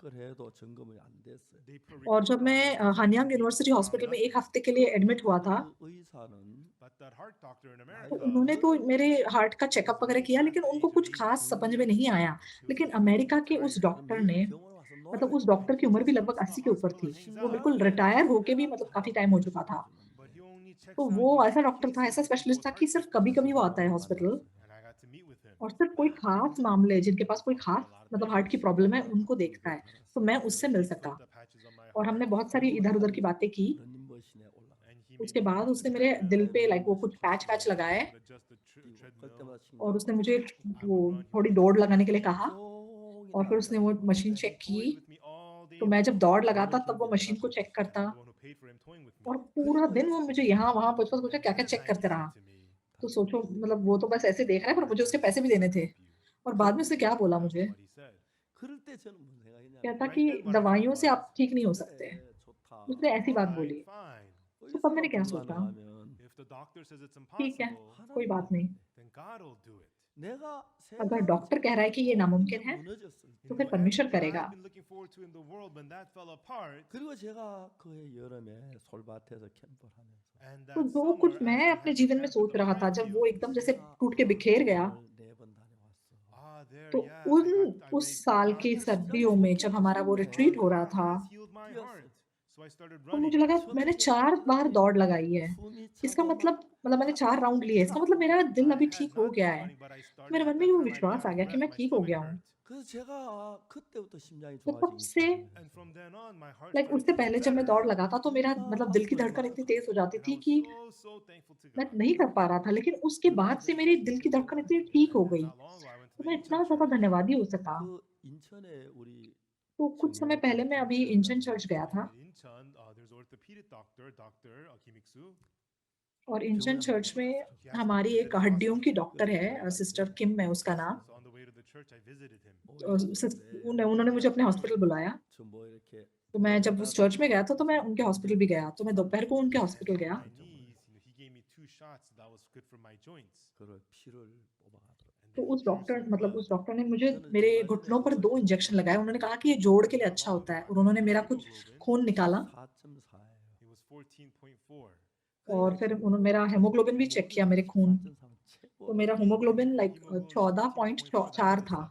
체크를 해도 점검이 안 됐어요. They put और जब records on मैं me to Hanyang check university on hospital में 1 nothing. हफ्ते के लिए एडमिट हुआ था, 그 의사는 But that heart doctor in तो America उन्होंने तो मेरे हार्ट का was चेकअप वगैरह way किया, past लेकिन the उनको age of कुछ 80. खास समझ में नहीं आया। He was लेकिन 50 अमेरिका के उस retired. डॉक्टर ने, 매일 병원에 와서 मतलब 노래 उस डॉक्टर की उम्र भी लगभग 80 के ऊपर थी। वो बिल्कुल रिटायर होके भी मतलब काफ़ी टाइम हो चुका था। But he only checks तो on वो unique ऐसा डॉक्टर था, ऐसा cases, स्पेशलिस्ट था people's कि heart सिर्फ sickness. कभी-कभी वो आता है hospital, And I got to meet with him. और सिर्फ कोई खास मामले जिनके पास कोई खास मतलब हार्ट की प्रॉब्लम है, उनको देखता है। तो मैं उससे मिल सका Put the patches on my और हमने heart. बहुत सारी इधर-उधर की बातें की। 런닝머신에 올라가. And he made उसके me बाद go to उसने the मेरे treadmill. दिल पे लाइक वो कुछ पैच लगाए Would adjust the 뛰고 갈 treadmill. 때마다 और उसने 심장 मुझे I वो would run. He थोड़ी would दौड़ लगाने के लिए कहा, 종일 और फिर उसने वो 나가고. मशीन and he चेक की। toyed with me all day तो मैं जब long. दौड़ लगाता तब वो मशीन को चेक And करता, I'm the one who paid for him toying with me. और पूरा दिन वो मुझे यहाँ-वहाँ पूछता And क्या-क्या what is चेक that करते saying रहा। to me? तो सोचो मतलब वो तो बस ऐसे देख रहा है, पर मुझे उसके पैसे भी देने थे। और बाद में उसने क्या बोला मुझे, What he said. 그럴 때 저는 무슨 생각이냐면 कहता Right कि then, what I दवाइयों thought से was, आप ठीक नहीं हो सकते। 그래 좋다. उसने ऐसी बात Alright, बोली। fine. तो तब मैंने 의사가 क्या सोचा, 불가능하면 If the doctor says it's ठीक है, impossible, कोई बात नहीं। then God will do it. 내가 अगर 세상을 डॉक्टर कह रहा है कि ये नामुमकिन है, 무너졌을 तो 때 फिर परमेश्वर Everything करेगा। I've been looking forward to in the world, when that fell apart, 그리고 제가 그해 여름에 솔밭에서 캠프를 하면서 and तो that जो summer कुछ as मैं we अपने had to जीवन में camp in सोच the रहा था, pine जब वो field, एकदम जैसे 내가 टूट के बिखेर गया, 캠프를 4번 다녀왔어. there, तो yeah, I उस made साल 4 की trips. सर्दियों में जब हमारा वो रिट्रीट हो रहा God था, has healed my heart. So I started तो मुझे running. लगा मैंने 4 बार दौड़ लगाई है। 숨이 इसका 차고 막 मतलब मैंने 4 राउंड लिए। इसका मतलब मेरा दिल I अभी had ठीक हो not गया been है। running, but I तो started मेरे at मन में that वो time. I'd be विश्वास out आ of गया कि breath. मैं My ठीक हो stomach गया हूँ। hurt. 그래서 제가 그때부터 심장이 तो तब 좋아지기 से 시작해요. And from then on, my heart like started उससे to get पहले जब मैं better. दौड़ लगाता तो मेरा मतलब दिल की 아프지 धड़कन 마. इतनी तेज हो जाती And I थी was कि so thankful to मैं God. नहीं कर पा रहा था, लेकिन उसके बाद से मेरी दिल की धड़कन इतनी ठीक हो And गई, not long ago, I went to तो the मैं Incheon इतना ज़्यादा church. धन्यवादी हो सका। 그 인천에 우리 तो कुछ समय पहले मैं अभी इंचन चर्च गया था, In Incheon, there's an orthopedic doctor, Dr. Kim Ik-soo. और इंचन चर्च में He asked me हमारी to एक visit his हड्डियों की hospital. डॉक्टर है, सिस्टर किम है उसका नाम। So on the way to the church, I visited him. उन्होंने मुझे अपने हॉस्पिटल बुलाया, 뭐 이렇게 तो मैं जब उस चर्च में गया था तो मैं उनके हॉस्पिटल भी गया, तो मैं दोपहर को उनके And हॉस्पिटल for गया। my knees, he gave me 2 shots that was good for my joints. 그걸 피를 뽑아가더라고. And तो then he उस drew डॉक्टर some मतलब blood. उस डॉक्टर ने मुझे मेरे घुटनों पर 2 इंजेक्शन लगाए। उन्होंने कहा कि ये जोड़ के लिए अच्छा होता है, और उन्होंने मेरा कुछ खून निकाला 4.4예요. It was 14.4. और फिर उन्होंने मेरा हेमोग्लोबिन भी चेक किया, मेरे खून। तो मेरा हेमोग्लोबिन लाइक 14.4 था।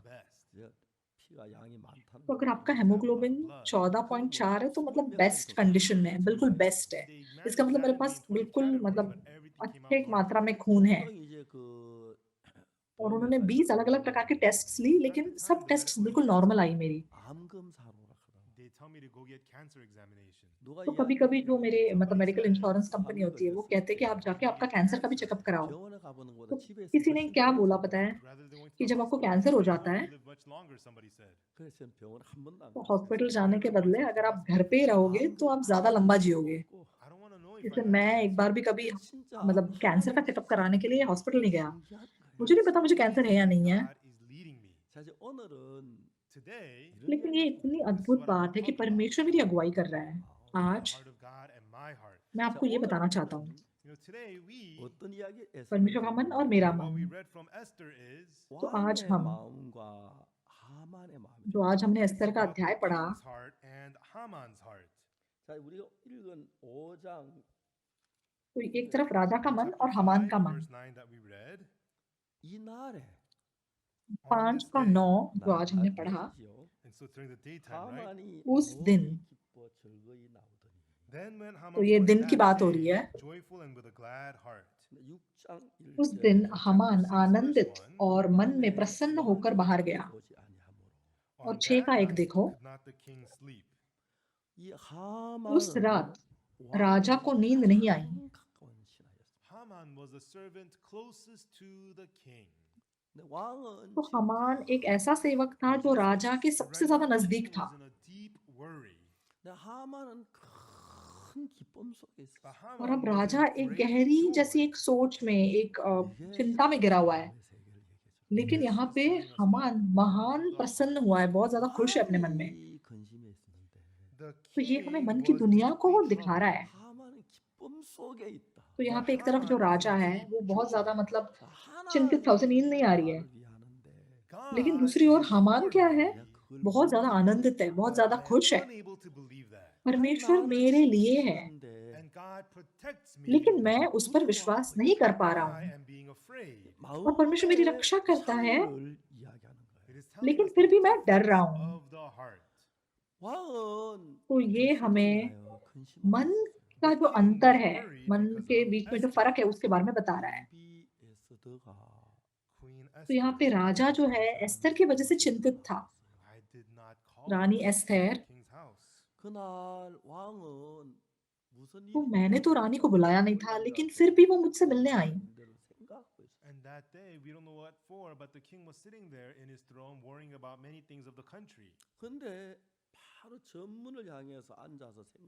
피가 양이 많다는 तो अगर आपका हेमोग्लोबिन 14.4 है तो मतलब बेस्ट कंडीशन में है, बिल्कुल बेस्ट है। इसका मतलब मेरे पास बिल्कुल मतलब अच्छे मात्रा में खून है। 분명히 이제 그 और उन्होंने 20 अलग-अलग प्रकार के टेस्ट्स ली, लेकिन सब टेस्ट्स बिल्कुल नॉर्मल आई मेरी। 암 검사로 오라 그러더라고. They tell me to go get cancer examination. 누가 तो कभी-कभी जो मेरे मतलब मेडिकल said, इंश्योरेंस कंपनी होती है, वो कहते हैं कि आप जाके आपका कैंसर का भी चेकअप कराओ। 병원에 가보는 तो 것보다 집에서 किसी ने 훨씬 क्या 더 बोला 좋은 पता है, 거야. Rather than going to कि the जब आपको hospital, कैंसर हो stay जाता home, है, you live much longer, somebody said. 그래서 저는 병원 한 번도 안 तो 갔어요. हॉस्पिटल जाने के बदले अगर आप घर पे ही रहोगे तो आप ज़्यादा लंबा जियोगे। I don't want to know if I इसलिए got मैं cancer. एक बार भी कभी 진짜 मतलब कैंसर का चेकअप कराने के लिए हॉस्पिटल नहीं गया। 신기한 거예요. मुझे नहीं पता मुझे कैंसर है या नहीं है, God is leading me. 자, 이제 오늘은 Today, 이런 लेकिन ये 이야기 इतनी अद्भुत बात है कि परमेश्वर मेरी अगुवाई कर रहा है। the आज heart of God and my heart. मैं 자, आपको ये बताना चाहता हूँ, You know, today we, 어떤 이야기 परमेश्वर का मन और मेरा what we मन। read from Esther is, तो आज 왕의 हम 마음과 하만의 마음이 जो आज हमने एस्तर का about the अध्याय पढ़ा, king's heart and Haman's heart. 자, 우리가 읽은 5장 तो एक तरफ राजा का मन Chapter और हमान 5, का मन। verse 9 that we read, 이날에 5 का 9 जो आज हमने पढ़ा, and so during the daytime, right? 하만이 उस दिन, 기뻐 즐거이 나오더니 Then when Haman तो ये saw दिन it की that बात हो day, रही है। joyful and with a glad heart. 6장 उस दिन 1절에 हमान 6 verse आनंदित 1, और मन में प्रसन्न होकर बाहर गया। 오지 아니하므로 On और 6 that का 1 night देखो, could not the king sleep. 이 उस 하만은 रात राजा को नींद नहीं आई। 가까운 신하였습니다. Haman was the servant closest to the king. 근데 왕은 तो हमान एक ऐसा सेवक था जो राजा के But सबसे right ज्यादा now, the नजदीक king था। was in a deep worry. 근데 하만은 큰 기쁨 속에 있어. But और Haman अब was in राजा एक great गहरी जैसी joy. एक सोच में, एक चिंता में गिरा हुआ है। लेकिन This यहाँ is पे telling us हमान about महान the प्रसन्न heart. हुआ है, बहुत ज्यादा खुश है अपने मन में। 왕이 근심해 있었는데 The तो ये हमें king मन की was दुनिया को deeply दिखा रहा है। troubled. 하만은 기쁨 속에 있다. तो यहाँ But पे एक तरफ जो Haman is राजा in है deep वो बहुत joy. ज्यादा मतलब 자, चिंतित था, उसे नींद नहीं आ रही है। 나를 위하는데 लेकिन God दूसरी ओर is हमान for क्या me. है? 내가 बहुत ज्यादा आनंदित है, बहुत But ज्यादा I am खुश है। unable to believe that. परमेश्वर मेरे लिए है, And God protects me. लेकिन मैं उस पर विश्वास नहीं कर पा रहा I हूँ। am being afraid. और परमेश्वर मेरी रक्षा करता है, It is telling लेकिन us फिर the भी मैं डर defects रहा हूँ। of the heart. तो ये हमें मन का जो अंतर है, मन के बीच में जो फर्क है, उसके बारे में बता रहा है। Queen तो यहाँ Esther. पे राजा जो है एस्थर की वजह से चिंतित था। I did not call Rani you to Esther, the king's house. तो मैंने तो रानी को बुलाया नहीं था, लेकिन फिर भी वो मुझसे मिलने आई। And that day, we don't know what for, but the king was sitting there in his throne worrying about many things of the country.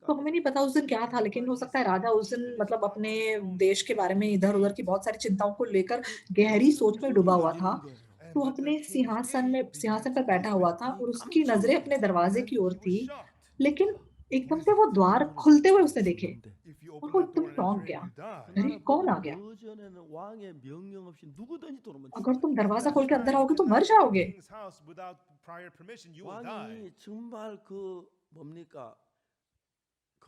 तो हमें नहीं पता उस दिन क्या था, लेकिन हो सकता है राजा उस दिन मतलब अपने देश के बारे में इधर-उधर की बहुत सारी चिंताओं को लेकर गहरी सोच में डूबा हुआ था। And तो but the अपने king's gate सिंहासन began पर to बैठा हुआ था open. और उसकी नजरें अपने दरवाजे की ओर He was थी, shocked. लेकिन एकदम से वो द्वार खुलते हुए उसने देखे If you और open वो that एकदम door and चौंक enter in, गया। you die. अरे कौन आ गया? अगर तुम दरवाजा खोल के अंदर आओगे तो मर जाओगे। King's house without prior permission, you will die. 왕이 정말 뭡니까?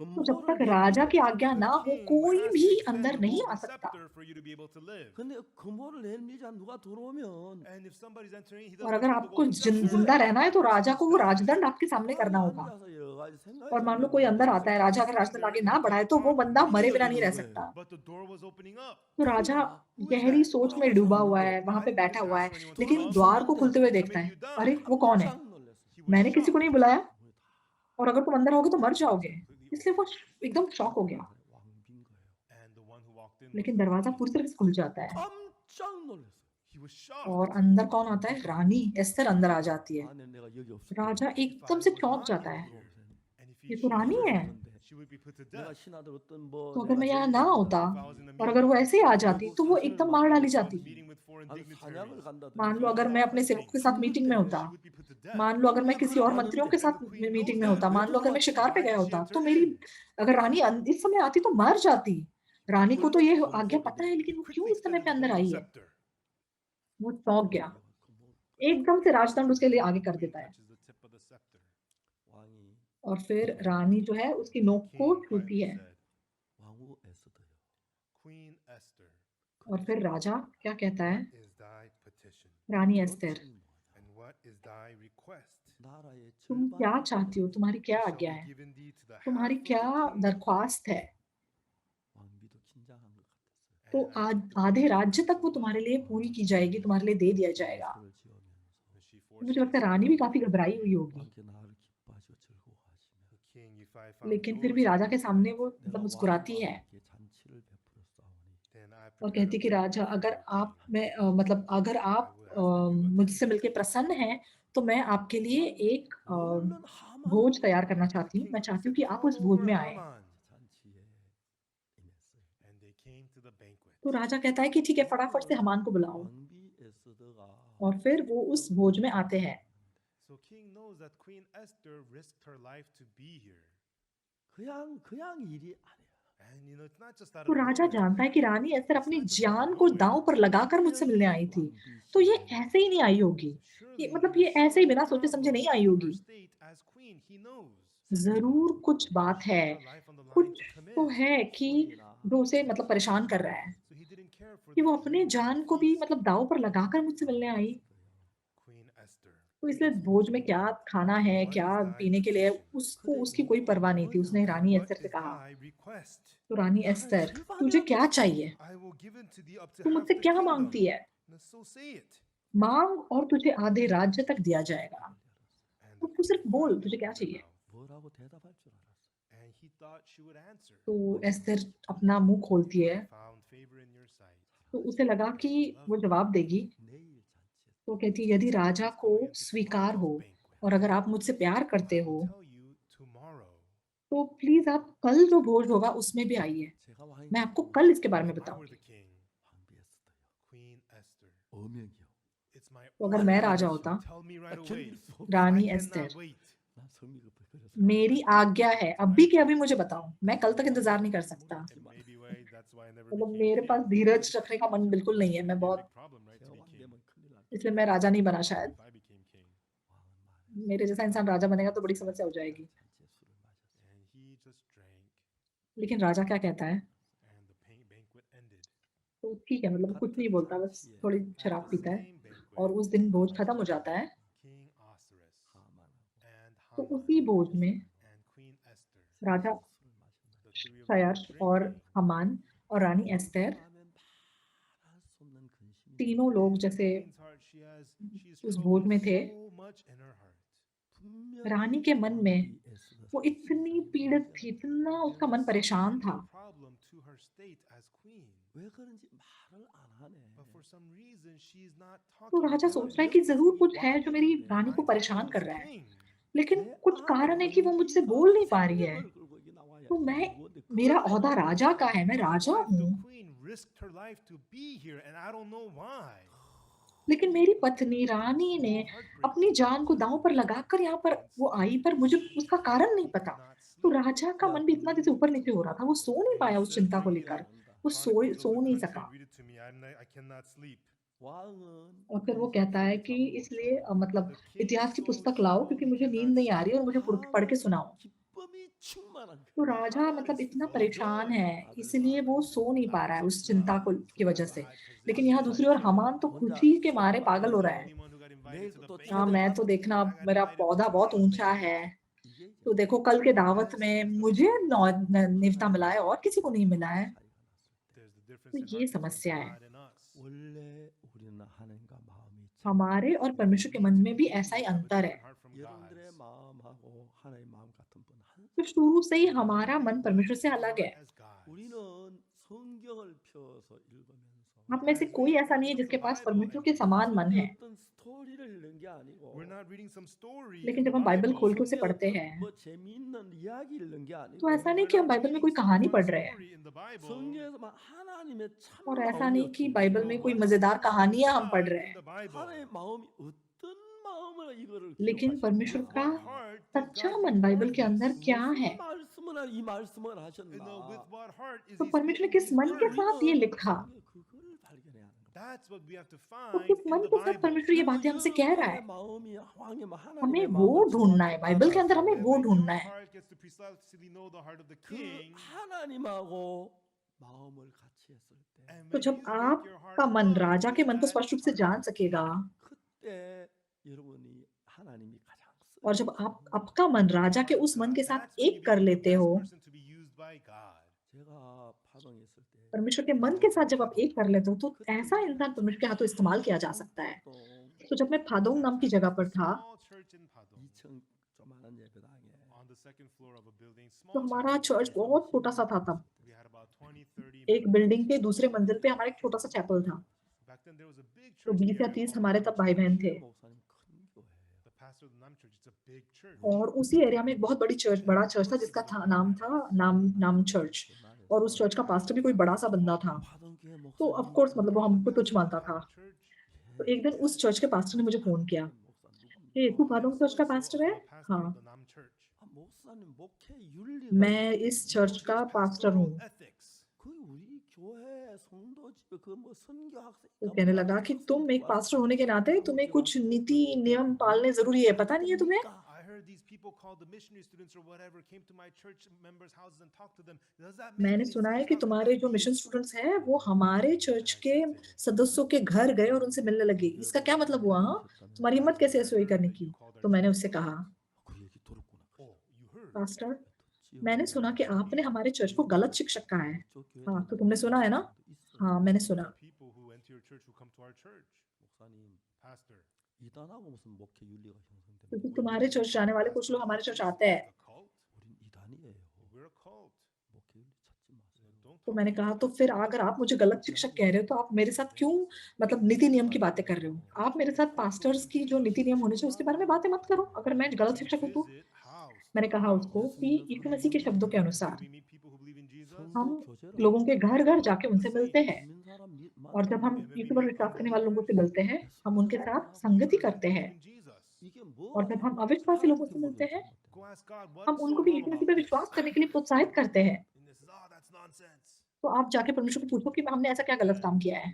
तो जब तक 건물을 राजा की आज्ञा The ना हो, king कोई has भी to extend अंदर the नहीं आ golden सकता। scepter for you to be able to live. 근데 건물을 내밀자 누가 들어오면 And if somebody's entering, he और doesn't अगर extend the आपको golden scepter. जिंदा रहना है तो the person राजा को must वो die. राजदंड आपके सामने करना 왕이 होगा। 앉아서 여러 가지 생각이 और मान लो कोई अंदर आता है, राजा अगर राजदंड आगे ना बढ़ाए तो वो बंदा मरे बिना नहीं रह सकता। But the door was opening up. तो राजा Who is गहरी that? सोच में डूबा हुआ है, वहां पे बैठा हुआ है, लेकिन द्वार को खुलते हुए देखता है, अरे वो कौन है? He was मैंने किसी को shocked. नहीं बुलाया और अगर तुम अंदर आओगे तो मर जाओगे। Completely इसलिए वो एकदम शॉक हो गया। open. And the one who walked in लेकिन was the दरवाजा king. पूरी तरह से खुल जाता है 깜짝 놀랐어요. He was और shocked. अंदर कौन आता है? रानी एस्थर अंदर आ जाती है। 안에 내가 여기 없을 राजा If एकदम I से was चौंक not जाता in है, here, and if ये she तो रानी was है। here, she would be put to 내가 death. 신하들 어떤 뭐 तो अगर मैं 내가 यहाँ 제일 ना 좋은 होता If I was in a और meeting अगर वो with ऐसे ही आ foreign जाती nobles, तो वो एकदम मार डाली I was जाती। meeting with foreign 아주 사냥을 dignitaries. 간다든지 मान लो अगर मैं अपने सेवकों के साथ मीटिंग में होता, She would be put to death. मान लो अगर मैं किसी और मंत्रियों के साथ मीटिंग में होता, मान लो अगर मैं शिकार पे गया होता, तो मेरी अगर रानी इस समय आती तो मर जाती। रानी को तो ये आज्ञा पता है, लेकिन वो क्यों इस समय पे अंदर आई है? वो चौंक गया। एकदम से राजदंड उसके लिए आगे कर देता है 왕이 और फिर रानी जो है उसकी नोक को छूती है। 왕후 에스더요. Queen Esther, और फिर राजा क्या कहता है? is thy petition, Rani Esther, and what is thy request? 나라의 तुम क्या चाहती हो? तुम्हारी क्या Shall आज्ञा be है? given thee to the तुम्हारी half of क्या the kingdom, दरख्वास्त है? 왕비도 긴장한 것 같았어요. तो आधे राज्य तक वो तुम्हारे लिए पूरी की जाएगी, तुम्हारे लिए दे दिया जाएगा। 손을 지으면서 And she मुझे लगता है रानी भी काफी घबराई हुई होगी, 왕께 나를 기뻐하시고 즐거워하시며 the king, if I found लेकिन फिर भी yours, राजा के सामने वो 내가 मतलब मुस्कुराती है 왕께 잔치를 베풀었사오니 then I और prepare कहती a कि राजा banquet अगर for the आप king. में मतलब अगर आप मुझसे मिलके प्रसन्न हैं तो मैं आपके लिए एक 얼른 하만 भोज तैयार करना चाहती हूँ। King मैं चाहती हूँ कि said, आप "Call उस भोज over में आए। Haman." 잔치에 임했어요. And they came to the banquet. तो राजा कहता है कि ठीक है, फटाफट से हमान को बुलाओ। 왕비 에스더가 और फिर वो उस भोज में आते हैं। So king knows that Queen Esther risked her life to be here. 그냥 일이 아니야. And you know, it's not just out तो of राजा nowhere. जानता है कि रानी एस्थर It's अपनी not just out of जान को nowhere. दांव पर लगाकर मुझसे मिलने आई थी, तो ये ऐसे ही नहीं आई होगी। Surely ये मतलब there's ये ऐसे ही some बिना सोचे समझे नहीं आई problem होगी। with her state as queen. He knows. जरूर कुछ बात She है, put her life on the line कुछ to come तो in. है कि जो उसे मतलब परेशान कर रहा है, So he didn't care for कि the वो अपने dream of जान the को भी feast. मतलब दांव पर लगाकर मुझसे मिलने आई। Queen Esther. तो इसलिए भोज में क्या खाना है, What क्या is thy पीने के लिए, petition? उसको उसकी कोई परवाह नहीं थी। उसने रानी What एस्थर से is कहा, thy request? तो रानी एस्थर तुझे क्या चाहिए? I will give it to thee up to तू half मुझसे the क्या kingdom. मांगती है? So say it. मांग और तुझे आधे राज्य तक दिया जाएगा। And तो the तू सिर्फ king बोल cried तुझे क्या opened her चाहिए। mouth. 뭐라고 대답할 줄 알았어. And he thought she would answer. तो एस्थर अपना मुंह खोलती है, I found favor in your sight. तो उसे लगा कि वो जवाब देगी। 내일 잔치에 तो कहती है, यदि राजा को स्वीकार हो और अगर आप मुझसे प्यार करते I हो will tell you tomorrow. तो प्लीज आप कल जो भोज होगा उसमें भी आइए। 제가 왕이 मैं आपको कल इसके बारे में If I were बताऊंगी। the king, 왕비 에스더요. Queen Esther, 어명이요. it's my तो अगर order. मैं राजा होता, Tell me right away. 견딜 수 없어. रानी I एस्थर, cannot wait. 난 성미가 그래서 मेरी आज्ञा है, अभी के अभी मुझे बताओ, मैं कल तक इंतजार नहीं कर सकता। It may be way, that's why I never मतलब became मेरे king. पास धीरज रखने का मन बिल्कुल नहीं है। मैं It'd be a बहुत big problem, right, to 제가 be 왕 king. 되면 큰일 날. इसलिए मैं राजा नहीं बना शायद। If I became king. 왕은 말해. मेरे जैसा इंसान राजा बनेगा तो बड़ी समस्या हो जाएगी। And he just drank, लेकिन राजा क्या कहता है? and the banquet ended. तो ठीक है, मतलब कुछ नहीं बोलता, बस थोड़ी At शराब the पीता है same और banquet, उस दिन भोज खत्म हो जाता है। King Ahasuerus and तो Haman उसी भोज में and Queen Esther, Raja the three of them were क्षयर्ष और drinking. हामान और रानी एस्थर तीनों लोग In the जैसे queen's heart, she's उस भोज troubled में थे। so much in her heart. रानी के मन में वो इतनी पीड़ित थी, इतना There उसका was मन परेशान something था। problem to her state as queen. But for some reason, she's not तो talking राजा about सोच रहा है it. कि जरूर कुछ है जो मेरी रानी को I thought I परेशान कर was रहा है, king. लेकिन कुछ कारण है कि वो मुझसे बोल नहीं पा रही है। तो मेरा ओहदा राजा का है, मैं My राजा wife, the हूँ, queen, risked her life to be here, and I don't know why. लेकिन मेरी पत्नी रानी ने So अपनी heartbreaking. जान को दांव पर लगाकर यहाँ पर वो आई, पर मुझे उसका कारण नहीं He पता। could not तो sleep. राजा का मन भी इतना जैसे ऊपर नीचे हो रहा था, वो सो नहीं And he पाया उस said, चिंता को read लेकर, वो Chronicles of सो the नहीं Country, सका। read it to me. I cannot sleep. और फिर वो कहता है कि इसलिए मतलब The king इतिहास is की so पुस्तक लाओ troubled, क्योंकि he मुझे नींद cannot नहीं आ sleep. रही और मुझे पढ़ के सुनाओ। तो But राजा Haman मतलब is इतना full of परेशान joy. है, इसलिए वो सो नहीं पा रहा है उस चिंता को की वजह से। My लेकिन यहाँ position as दूसरी ओर king. हमान तो खुशी के मारे I पागल don't हो रहा know है। anyone who got invited to the हाँ, मैं banquet. तो देखना I got मेरा invited पौधा बहुत tomorrow's ऊंचा banquet. है, तो देखो कल के दावत That's में the मुझे problem. न्योता मिला है और किसी को नहीं मिला है। There's the तो difference in ये heart between समस्या है। God and us. हमारे और परमेश्वर के मन में भी ऐसा ही We have a अंतर है। different heart from God's. तो शुरू से ही हमारा मन परमेश्वर से Our अलग heart है। as God's. आप में से As कोई we ऐसा open नहीं है up the जिसके पास Bible परमेश्वर and के read समान मन है, we're not reading some story लेकिन in the जब हम बाइबल खोल Bible. के उसे पढ़ते हैं तो ऐसा We're नहीं कि हम not बाइबल में reading कोई some कहानी fun पढ़ रहे हैं, story in the Bible. और ऐसा नहीं कि बाइबल में But कोई what's मजेदार the heart of कहानियां हम पढ़ God रहे in हैं, the Bible? लेकिन परमेश्वर With का what heart did सच्चा God मन बाइबल record के अंदर this? क्या है। With what heart is तो He परमेश्वर ने speaking किस these मन के words? साथ ये लिखा, That's what we have to तो find किस in मन the के साथ Bible. परमेश्वर ये बातें हमसे कह रहा है। हमें वो ढूंढना है, बाइबल के अंदर हमें And वो when ढूंढना your है। heart gets to precisely know the heart of the King, and तो when जब you make your heart आपका मन one राजा के with मन को that स्पष्ट रूप से heart, जान सकेगा, और जब आप आपका मन राजा के उस मन के साथ that's when you एक कर become the लेते best हो, person to be used by God. परमेश्वर के मन के साथ जब आप एक कर लेते हो, तो ऐसा इंसान परमेश्वर के हाथों इस्तेमाल किया जा सकता है। तो जब मैं फादोंग नाम की There जगह was पर a था, small church in Padong on the second floor of a building. तो Small हमारा chapel. चर्च बहुत छोटा सा था तब। We had about 20, 30 एक members. बिल्डिंग के दूसरे मंजिल पे हमारा एक छोटा सा चैपल था। Back then there was a big तो church in 20 the या area 30 called हमारे Nam तब भाई बहन Church. थे, The pastor of the Nam Church, it's a big church. और उसी एरिया में एक बहुत बड़ा चर्च था जिसका नाम था नाम चर्च, और उस चर्च का पास्टर भी कोई बड़ा सा बंदा था। तो ऑफ कोर्स मतलब वो हमको तुच्छ मानता था। तो एक दिन उस चर्च के पास्टर ने मुझे फोन किया, तू फादोंग चर्च का पास्टर है? हाँ, मैं इस चर्च का पास्टर हूँ। तो कहने लगा कि तुम एक पास्टर होने के नाते तुम्हें कुछ नीति नियम पालने जरूरी है, पता नहीं है तुम्हें? I heard these people called the missionary students or whatever came to my church members' houses and talked to them. Does that make मैंने any सुना है sense? कि How can तुम्हारे that जो be? मिशन स्टूडेंट्स हैं वो हमारे church के सदस्यों के घर गए और उनसे मिलने लगे, इसका क्या मतलब हुआ? हाँ, तुम्हारी हिम्मत कैसे ऐसे हुई करने की? तो मैंने उससे कहा, Oh, you heard? पास्टर, मैंने सुना कि आपने हमारे चर्च को गलत शिक्षक कहा है। हाँ, तो तुमने सुना है ना? हाँ, मैंने सुना। People who went to your church who come to our church. Pastor. क्योंकि तुम्हारे चर्च जाने वाले कुछ लोग हमारे चर्च आते हैं। A cult? We're a cult. Don't तो talk मैंने to कहा, us तो like फिर that. अगर आप मुझे गलत शिक्षक कह रहे हो तो आप मेरे साथ क्यों मतलब नीति नियम की बातें कर रहे हो? आप मेरे साथ पास्टर्स की जो नीति नियम होने चाहिए उसके बारे में बातें मत करो, अगर मैं गलत शिक्षक हूँ तो। Visit house मैंने to कहा house. उसको कि यीशु मसीह के शब्दों के अनुसार We meet people who believe in Jesus. हम लोगों के घर-घर जाके उनसे मिलते हैं, और जब हम यीशु पर विश्वास करने वाले लोगों से मिलते हैं, हम उनके साथ संगति करते हैं, और जब हम अविश्वासी लोगों से मिलते हैं, Go ask God हम what's so उनको भी wrong यीशु about मसीह पर this. विश्वास करने के लिए प्रोत्साहित करते हैं। And this is, oh, that's nonsense. तो आप जाके परमेश्वर को पूछो कि हमने ऐसा क्या गलत काम किया है?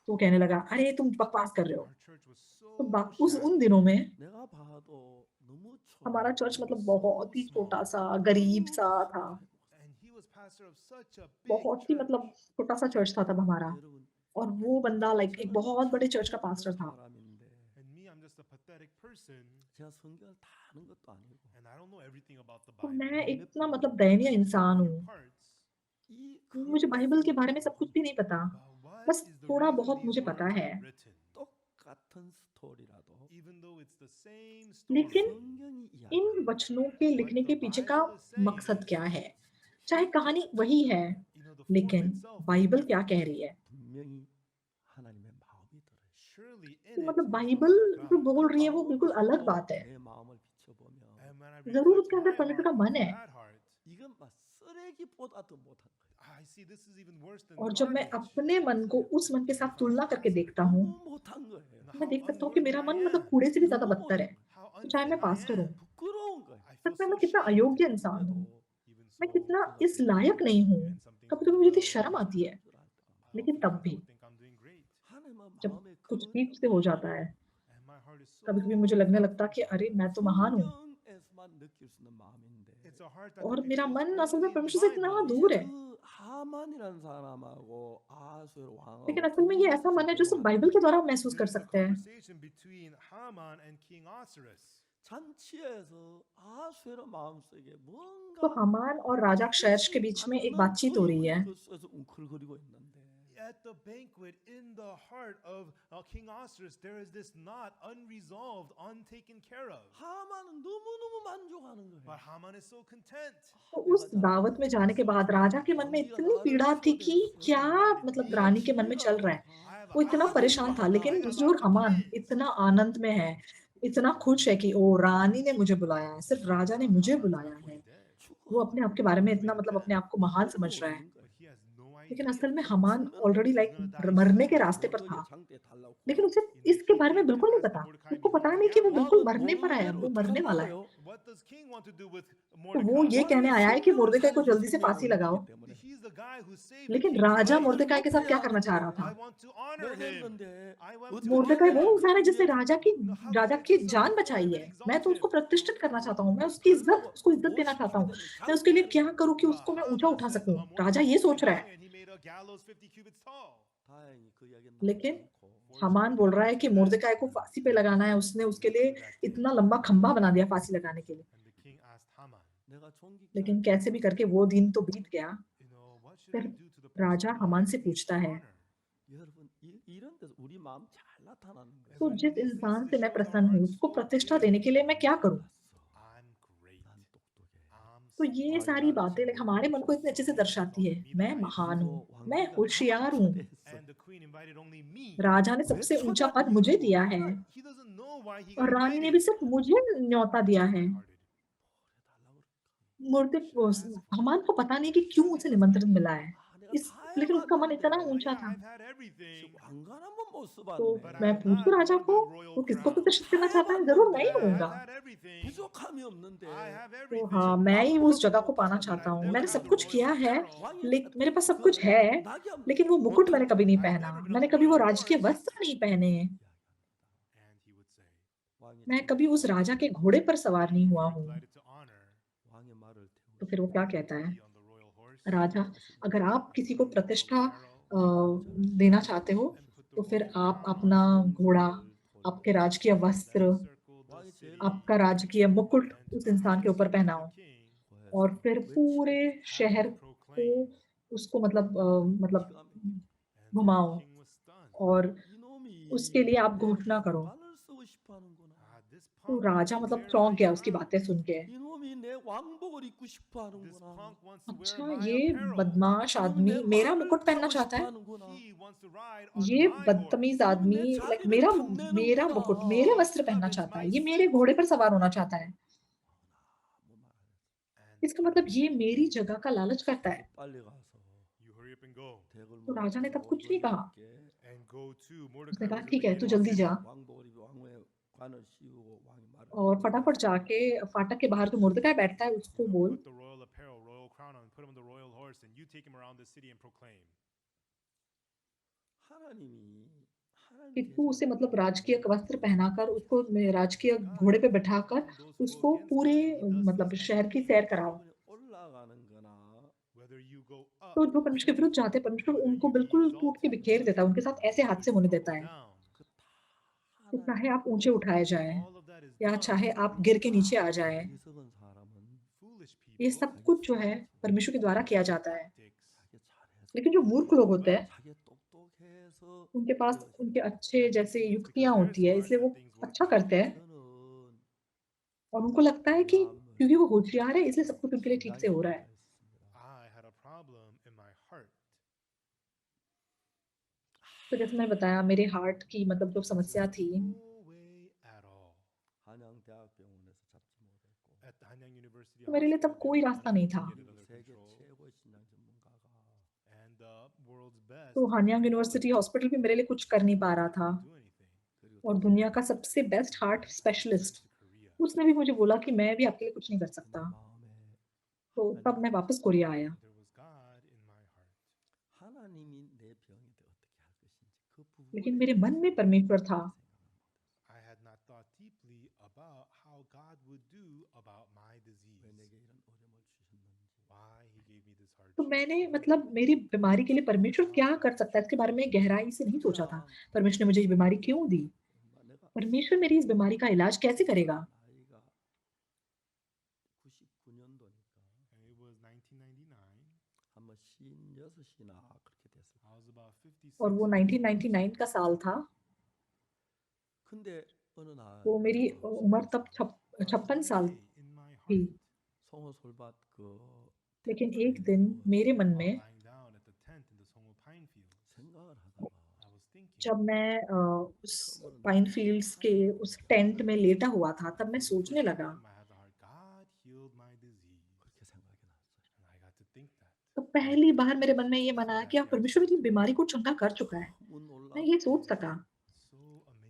तो वो कहने लगा, "अरे तुम बकवास कर रहे हो।" Our church was तो so बा उस उन shabby. दिनों में 내가 봐도 너무 हमारा चर्च 초라하고 मतलब So बहुत ही small. छोटा-सा, 너무 गरीब-सा था। 초라하고 And he was pastor of such a big बहुत ही church. मतलब छोटा-सा चर्च था तब हमारा। 여러분 और वो बंदा लाइक एक 저는 बहुत बड़े चर्च का 천박한 पास्टर था। 사람인데 And me, I'm just a pathetic person. 제가 성경을 다 아는 것도 아니고 And I don't know everything about the तो Bible. मैं 몇몇 इतना 부분 मतलब दयनीय इंसान Few हूँ। parts. 이 मुझे 큰 बाइबल के बारे में सब कुछ भी नहीं पता। But what बस is the थोड़ा reason बहुत these मुझे पता words है। are written? 똑같은 스토리라도 Even though it's the same लेकिन story. 성경이 इन 이야기하는 वचनों के What लिखने the के पीछे का Bible is saying मकसद is, क्या है? चाहे कहानी वही है, you know, the form लेकिन itself is बाइबल क्या different. कह रही है? 분명히 하나님의 마음이 들어요. Surely in तो it मतलब is the Bible will of जो God. बोल रही है वो 그 बिल्कुल अलग 마음으로 बात है। 내 마음을 비춰보면 And when I ज़रूर reflect उसके अंदर my परमेश्वर का heart मन on है। that heart, 이건 막 쓰레기보다도 못한 거예요. I see this is even worse than और जब मैं garbage. अपने मन को उस मन के साथ तुलना करके देखता हूँ, 너무 못한 거예요. And मैं how देख सकता हूँ कि unworthy मेरा I मन मतलब am. कूड़े से भी ज़्यादा 너무 बदतर है। 못한 거예요. How तो चाहे मैं unfit I पास्टर हूँ, am. 부끄러운 거예요. I सच feel में so मैं कितना ashamed. अयोग्य इंसान हूँ। 그런데도 Even मैं so, कितना I इस लायक नहीं हूँ। and something कभी-कभी goes मुझे इतनी well, शर्म आती है, 줄 알까? I लेकिन often तब भी don't think I'm doing great. 하나님은 जब 마음에 कुछ 그 ठीक से हो जाता है, And my heart is so कभी-कभी मुझे लगने लगता कि far from अरे God. मैं तो महान हूँ 성경에서만 느낄 수 있는 마음인데 It's a heart that और could be मेरा felt मन असल only में in the परमेश्वर से इतना Bible. दूर है। 그 하만이라는 사람하고 아수르 왕하고 लेकिन असल में ये ऐसा मन है जो सिर्फ 둘이서 बाइबल के द्वारा हम महसूस कर There's a सकते हैं। conversation between Haman and King Ahasuerus. 잔치에서 아수르 마음속에 तो 뭔가 हामान और राजा क्षैरश के बीच में एक बातचीत हो रही है। 그 속에서 웅크리고 있는데 At the banquet, in the heart of King Ahasuerus, there is this knot unresolved, untaken care of. 하만은 너무너무 만족하는 거예요. But Haman is so content. तो उस दावत में जाने के बाद राजा के मन में इतनी पीड़ा थी कि क्या मतलब रानी के मन में चल रहा है। I have वो a इतना house, परेशान था, लेकिन I got दूसरी ओर lots of हामान kids. इतना आनंद में है, इतना खुश है कि ओ रानी ने मुझे बुलाया है, सिर्फ राजा ने मुझे Haman's बुलाया halfway है। dead, वो अपने आप के बारे में इतना मतलब अपने आप को महान समझ रहा है, but he has no लेकिन idea. असल में Haman already He's like gonna die मरने के soon. रास्ते पर था। 장대 달라고 लेकिन उसे You know, इसके he बारे में came to बिल्कुल नहीं ask पता। Mordecai उसको पता before नहीं the कि वो gathering. बिल्कुल 왕은 मरने पर है, 모르게를 वो 어떻게 मरने 할 वाला है। 거예요? What does king want to do with तो वो Mordecai? ये कहने आया है कि मुर्देकाई को जल्दी से फांसी लगाओ, 때문에 He's the guy who saved the लेकिन king's राजा life. मुर्देकाई के साथ क्या करना चाह रहा I था? want to honor 못 him. 했는데 I want 어떻게 to मुर्देकाई honor वो him. इंसान है जिसने How राजा can I की do जान something for बचाई him है। and मैं exalt तो उसको him? प्रतिष्ठित करना चाहता हूँ, मैं उसकी इज्जत उसको इज्जत देना चाहता हूँ। मैं उसके लिए क्या करूँ कि But उसको मैं ऊंचा Haman उठा says, सकूं। राजा Mordecai ये is too सोच रहा young है, and he made a gallows 50 cubits tall. 다행히 그 이야기는 लेकिन 나오지 않고 हामान बोल रहा है कि मुर्देकाई को फांसी पे लगाना है, उसने उसके लिए इतना लंबा खंबा बना दिया फांसी लगाने के लिए। And the king asked Haman, 내가 존귀케 लेकिन कैसे भी करके वो दिन तो बीत गया। what should I फिर do to the person Raja who Haman I से least पूछता है, honor? 여러분 이런 데서 우리 마음 잘 나타나는 거예요. तो When जिस this इंसान से shows मैं our प्रसन्न हूँ hearts उसको so प्रतिष्ठा big. देने के लिए मैं क्या करूँ? I'm great. 난 똑똑해. I'm तो smart. ये सारी बातें लाइक हमारे मन को इतने अच्छे से दर्शाती है, मैं महान हूँ, मैं होशियार हूँ। And the queen invited only me. राजा ने सबसे ऊंचा पद मुझे दिया है He doesn't know why he और got रानी ने भी invited. सिर्फ मुझे न्योता दिया है। मूर्ति हामान को पता नहीं कि क्यों उसे निमंत्रण मिला है, इस लेकिन उसका मन इतना ऊंचा था। I've had everything. 왕관 한번 못 तो 써봤는데 मैं पूछूं राजा को वो किसको प्रतिष्ठित करना चाहता है, जरूर मैं ही I've होऊंगा। had everything. 부족함이 없는데 I have तो everything. हाँ, मैं ही उस जगह को पाना चाहता हूँ। मैंने सब कुछ किया है, मेरे पास सब कुछ है, लेकिन वो मुकुट मैंने कभी नहीं पहना, मैंने कभी वो राजकीय वस्त्र नहीं पहने, And he would say, मैं कभी उस राजा के घोड़े पर सवार नहीं हुआ हूँ। delighted to honor 왕의 말을 तो फिर वो क्या कहता है, be on the royal horse राजा अगर आप किसी को प्रतिष्ठा apparel देना चाहते हो and put the तो फिर royal आप crown on अपना him, घोड़ा, आपके राजकीय वस्त्र, circle the 왕이 city, 제일 आपका राजकीय मुकुट and to उस इंसान के announce ऊपर him to पहनाओ the king, और फिर पूरे शहर have him को proclaim. उसको मतलब And घुमाओ the king was stunned. और 이놈이 उसके लिए आप घोषणा करो। 왕관을 쓰고 싶어하는구나. This तो punk राजा wants to मतलब wear चौंक my गया उसकी crown. बातें सुन के। 이놈이 내 왕복을 입고 This 싶어하는구나. punk wants to wear अच्छा, my ये apparel. बदमाश 이놈이 आदमी 내 मेरा 말을 मुकुट पहनना 타고 चाहता है। 싶어하는구나. He wants to ride on ये my बदतमीज horse. आदमी 내 लाइक 자리를 मेरा 탐내는구나. मुकुट, मेरे वस्त्र पहनना चाहता है, ये मेरे घोड़े पर सवार होना चाहता है। And इसका मतलब ये मेरी जगह का लालच करता है। 빨리 가서 you hurry up and go. 대궐 तो राजा ने तब कुछ नहीं कहा। And go to उसने Mordecai कहा was in ठीक the है, gate तू of the जल्दी city. जा 왕복을 입고 왕의 관을 씌우고 왕이 말을 और फटाफट जाके फाटक के बाहर जो मुर्दकाई बैठता है उसको You know, बोल put the royal apparel, royal crown on, put him on the royal horse, and you take him around the city and proclaim. 하나님이 कि 하나님께서 तू उसे मतलब राजकीय वस्त्र पहनाकर उसको राजकीय घोड़े पे बिठाकर Even those who are उसको against पूरे that, he does मतलब this शहर की continually. सैर कराओ। 여러분이 올라가는 거나 Whether you go up तो जो परमेश्वर के विरुद्ध जाते हैं, परमेश्वर or whether उनको you be बिल्कुल कूट के exalted, बिखेर देता है, उनके साथ ऐसे whether हादसे you होने देता crumble है। down, 그 다 तो चाहे आप 하나님께서 ऊँचे उठाए जाएँ all of that is या done चाहे आप through गिर के नीचे आ जाएँ, 어리석은 사람은 foolish ये people, सब कुछ जो है परमेश्वर के द्वारा किया जाता है। tactics, 자기 잘해서 लेकिन जो मूर्ख लोग होते हैं, 자기 똑똑해서 उनके पास उनके अच्छे जैसे it's युक्तियाँ because they're होती है, smart इसलिए that वो things work अच्छा out. करते हैं 저는 और उनको लगता है कि क्योंकि वो होशियार है इसलिए सब कुछ उनके लिए ठीक से हो रहा है। I had a problem in my heart. तो जैसे मैंने बताया मेरे हार्ट की मतलब जो समस्या थी, No way at all. 한양대학병원에서 잡지 못했고 At the Hanyang University तो मेरे लिए Hospital, तब they कोई were रास्ता unable नहीं to था। get it under 세계 control. 최고의 신장 전문가가 And the world's best तो हानयांग यूनिवर्सिटी cardiologist हॉस्पिटल भी मेरे लिए कुछ कर नहीं पा रहा था couldn't do anything. 그리고 और 또 दुनिया का सबसे best heart Sent specialist to Korea. उसने भी मुझे बोला कि मैं भी आपके लिए कुछ नहीं कर 근데 सकता। 마음에 तो तब मैं वापस कोरिया आया। There was God in my heart. 하나님이 내 병에 대해 어떻게 할 것인지 그 लेकिन 부분에 मेरे मन में परमेश्वर था। I had not thought deeply about how God would do about my disease. 왜 내게 이런 어려움을 주셨는지 Why He gave me this तो hardship. मैंने मतलब मेरी बीमारी के लिए परमेश्वर क्या कर सकता है इसके बारे में गहराई से नहीं सोचा था। परमेश्वर ने मुझे ये बीमारी क्यों दी? 내가 परमेश्वर मेरी इस बीमारी का इलाज कैसे करेगा? 나이가 99년도니까 And it was 1999. 한번 56이나 그렇게 됐을 I was about 56. और वो 1999 का साल था। 근데 어느 날 तो मेरी उम्र तब 56 साल Day in my थी। heart, 송호솔밭 그 लेकिन एक दिन मेरे मन में lying down at the tent in the Songho pine fields, 생각을 하다가 I was thinking, जब मैं उस पाइन फील्ड्स के उस टेंट में लेटा हुआ था तब मैं for the सोचने first लगा। time I had the heart, God healed my disease. 그렇게 생각이 났어요. And I got to think that. तो पहली बार मेरे मन में ये मन आया कि परमेश्वर मेरी बीमारी को चंगा कर चुका है। 너무 मैं ये सोच 놀랍게 सका So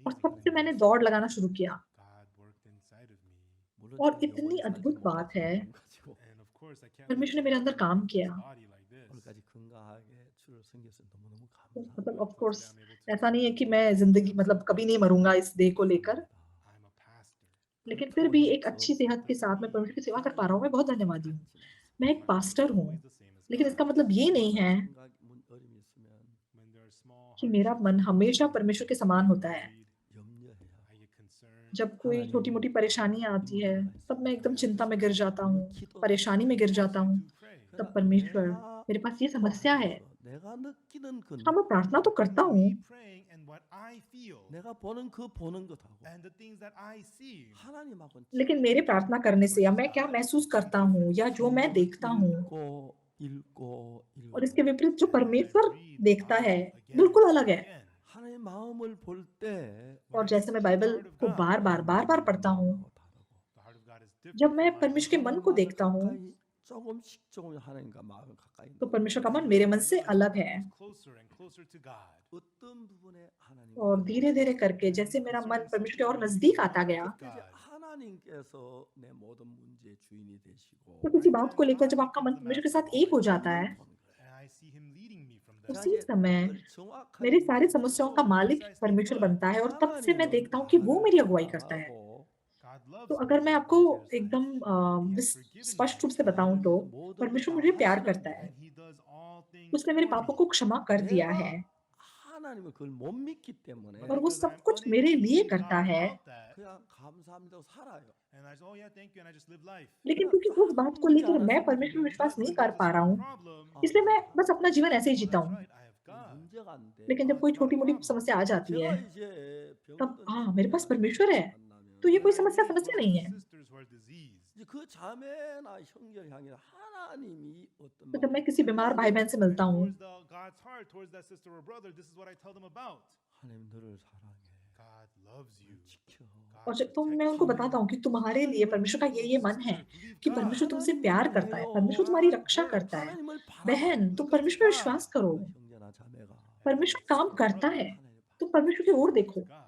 और amazing. तब से मैंने दौड़ लगाना शुरू किया। God worked inside of me. 물론 और 제가 इतनी 영원히 살지 अद्भुत बात है, 못하지만 가지고 And of course, I can't परमेश्वर ने मेरे अंदर काम किया। body like this. 오늘까지 건강하게 주를 섬겨서 너무너무 तो 감사합니다. मतलब of But course today I'm able to ऐसा नहीं है कि मैं जिंदगी मतलब कभी नहीं मरूंगा इस देह को लेकर, I'm a pastor. लेकिन फिर भी एक अच्छी सेहत के साथ मैं परमेश्वर की सेवा कर पा रहा हूँ। मैं बहुत धन्यवादी हूँ। मैं एक My पास्टर heart is हूँ, always the same as लेकिन God. इसका मतलब ये नहीं है 생각 어려움이 있으면 When there are small कि मेरा hardships, मन हमेशा परमेश्वर के समान होता है। 염려해요. I get concerned. जब कोई छोटी-मोटी परेशानियाँ आती है, तब मैं एकदम चिंता में गिर जाता हूँ, परेशानी में गिर जाता हूँ। Do pray. तब परमेश्वर, मेरे पास ये समस्या है। 내가 느끼는 그 हाँ, मैं प्रार्थना तो करता हूँ, Me praying and what I feel 내가 보는 그 보는 것하고 and the things that I see. 하나님하고는 लेकिन मेरे प्रार्थना करने से या मैं क्या महसूस करता हूँ या जो मैं देखता हूँ 읽고 और इसके विपरीत जो And I परमेश्वर read the देखता Bible है, again बिल्कुल and अलग है। again. 하나님의 마음을 볼 때 और जैसे मैं बाइबल को बार-बार पढ़ता हूँ, The heart of God is different जब मैं from my परमेश्वर के मन को देखता हूँ, 조금씩 하나님과 마음을 가까이 तो परमेश्वर का मन मेरे मन से अलग है। closer and closer to God. 어떤 부분에 하나님과 और धीरे-धीरे करके जैसे मेरा मन परमेश्वर के और नजदीक आता गया, 이제 하나님께서 내 모든 문제의 주인이 되시고 तो किसी बात को लेकर जब आपका मन परमेश्वर के साथ एक हो जाता है, And I see Him leading me from there. उसी समय मेरी सारी समस्याओं का मालिक परमेश्वर बनता है और तब से मैं देखता हूँ कि वो मेरी अगुवाई करता है। God loves तो me. अगर मैं आपको He cares for me. एकदम He has forgiven स्पष्ट me. रूप से बताऊं तो परमेश्वर मुझे प्यार करता है। And He does all things उसने मेरे for पापों me. को क्षमा कर दिया है 하나님을 그걸 못 믿기 때문에 और वो Because सब I'm कुछ unable मेरे to लिए believe करता God है। about that. 그냥 감사합니다 살아요. And I just, oh yeah, thank you, and I just live life. लेकिन क्योंकि उस बात को लेकर मैं परमेश्वर में विश्वास But नहीं when कर there's a पा रहा small हूँ, problem, इसलिए मैं बस अपना जीवन ऐसे ही oh, जीता that's हूँ। right, I have God. 문제가 안 돼. लेकिन जब कोई छोटी मोटी समस्या आ जाती है, 제가 이제 तब 병든 हाँ मेरे पास परमेश्वर है, 만나면 तो ये कोई When I समस्या meet समस्या brothers नहीं and है। sisters who are diseased, 이제 그 자매나 형제를 향해 하나님이 어떤 तो जब मैं किसी बीमार भाई बहन से मिलता and हूँ, towards God's heart, towards that sister or brother, this is what I tell them about. 하나님 너를 사랑해. God loves you. 지켜. और God जब तो मैं protects उनको you. बताता हूँ कि तुम्हारे लिए परमेश्वर का ये मन है कि परमेश्वर तुमसे प्यार करता है, परमेश्वर तुम्हारी रक्षा करता है। 하나님을 बहन, तुम परमेश्वर पर विश्वास करो, 형제나 자매가 परमेश्वर काम करता है, 하나님 तुम परमेश्वर की ओर देखो। God.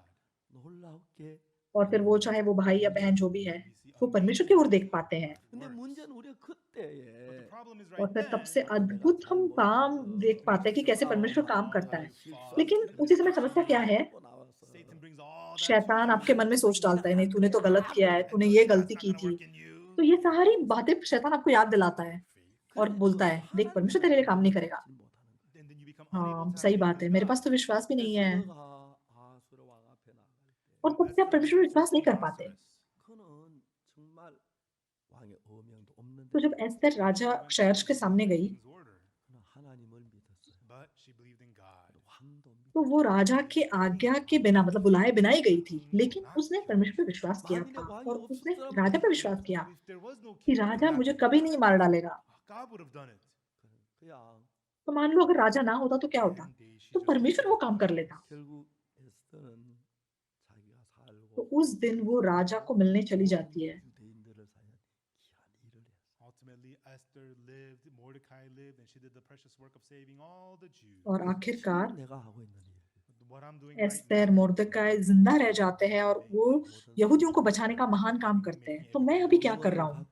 놀랍게 और फिर वो चाहे वो भाई या बहन जो भी है, वो परमेश्वर की ओर देख पाते हैं। 근데 문제는 우리가 그때에 problem is और right फिर तब से then. अद्भुत हम काम देख पाते हैं कि कैसे परमेश्वर काम करता है। लेकिन उसी समय समस्या क्या है? Satan brings all that to शैतान आपके you. मन में सोच डालता है, नहीं तूने तो गलत किया है, And तूने tells ये you that's गलती not की gonna थी। work in you. तो ये सारी बातें शैतान आपको याद दिलाता है और बोलता है, देख परमेश्वर तेरे लिए काम नहीं करेगा। And then you become unable हाँ, to have सही faith बात in है, मेरे God. पास तो विश्वास भी नहीं है। और So तब से आप Esther परमेश्वर पर left विश्वास नहीं King कर पाते। Ahasuerus. तो जब एस्थर राजा क्षयर्ष के सामने गई, King's order, but she believed in God. तो वो राजा की आज्ञा के बिना मतलब बुलाए बिना ही गई थी, लेकिन उसने परमेश्वर पर विश्वास किया था और उसने राजा पर विश्वास किया If there was no कि king, what would राजा मुझे happen? कभी नहीं मार डालेगा। God would have done it. तो मान लो अगर राजा ना होता तो क्या होता? And she तो just परमेश्वर वो काम कर लेता। तो उस दिन वो राजा को मिलने चली जाती है। ultimately Esther lived, Mordecai lived, and she did the precious work of saving all the Jews. और आखिरकार What I'm doing right Esther, now, मोर्देकाई जिंदा रह जाते हैं और वो यहूदियों को बचाने का महान काम करते हैं। तो मैं अभी क्या कर रहा हूँ?